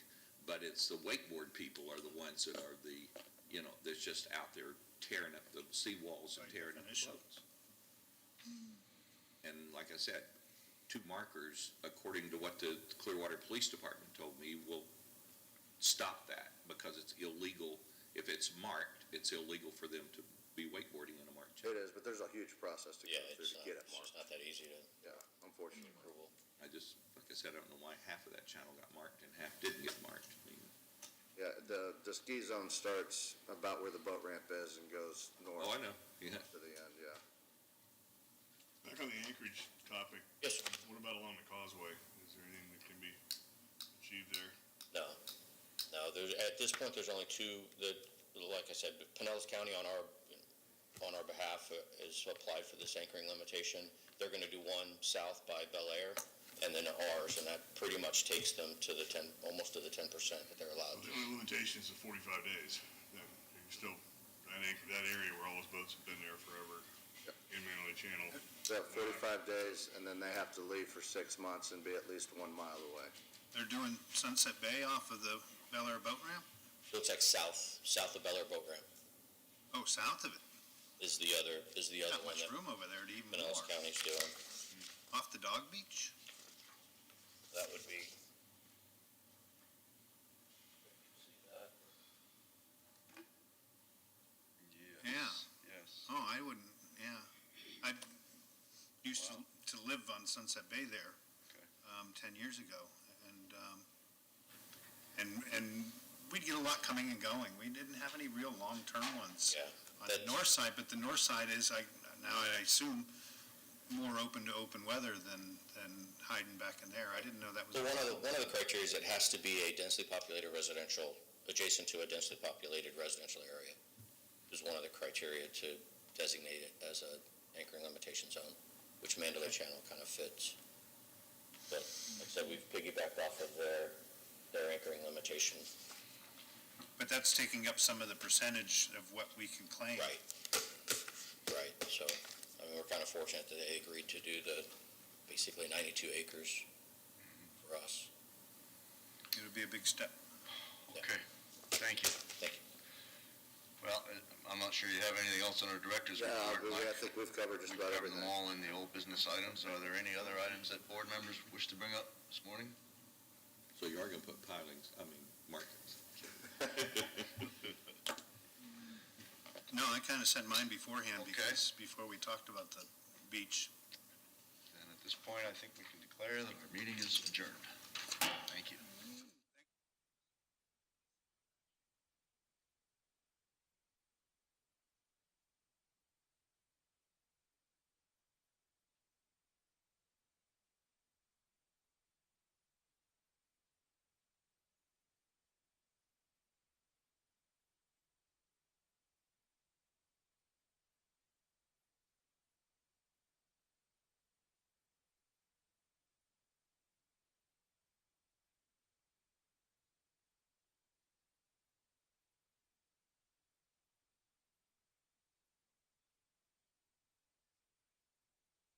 But it's the wakeboard people are the ones that are the, that's just out there tearing up the seawalls and By tearing up the definition. boats. And like I said, 2 markers, according to what the Clearwater Police Department told me, will stop that because it's illegal. If it's marked, it's illegal for them to be wakeboarding in a marked It channel. is, but there's a huge process to go Yeah, through it's to not, get it it's just marked. not that easy to Yeah, unfortunately. approval. Like I said, I don't know why half of that channel got marked and half didn't get marked. I mean, Yeah, the ski zone starts about where the boat ramp is and goes north oh, I know, yeah. to the end, yeah. Back on the Anchorage topic, Yes, sir. what about along the causeway? Is there anything that can be achieved there? No, at this point, there's only 2 that, like I said, Pinellas County on our behalf has applied for this anchoring limitation. They're gonna do one south by Bel Air, and then ours, and that pretty much takes them to almost to the 10% that they're allowed. Well, the only limitation is the 45 days. Then you can still, that area where all those boats have been there forever, in Manly Channel. They have 45 days, and then they have to leave for 6 months and be at least 1 mile away. They're doing Sunset Bay off of the Bel Air boat ramp? So it's like south of Bel Air Boat Ramp Oh, south of it. is the other Not one much that room over there to even Pinellas more. County's doing. Off the dog beach? That would be. Yeah. Yes. Oh, I wouldn't, yeah. I used to live on Sunset Bay there, Okay. 10 years ago, and we'd get a lot coming and going. We didn't have any real long-term ones. Yeah, On the north side, but the north side is, now I assume, more open to open weather than hiding back in there. I didn't know that was. So one of the criteria is it has to be a densely populated residential, adjacent to a densely populated residential area, is one of the criteria to designate it as a anchoring limitation zone, which Mandalay Channel kind of fits. But like I said, we've piggybacked off of their anchoring limitation. But that's taking up some of the percentage of what we can claim. Right. So, I mean, we're kind of fortunate that they agreed to do basically 92 acres for us. It would be a big step. Okay, thank you. Thank you. Well, I'm not sure you have anything else on our director's Yeah, report, Mike. I think we've covered just We've about covered everything. them all in the old business items. Are there any other items that board members wish to bring up this morning? So you are gonna put markings. No, I kind of said mine beforehand Okay. because before we talked about the beach. And at this point, I think we can declare that our meeting is adjourned. Thank you.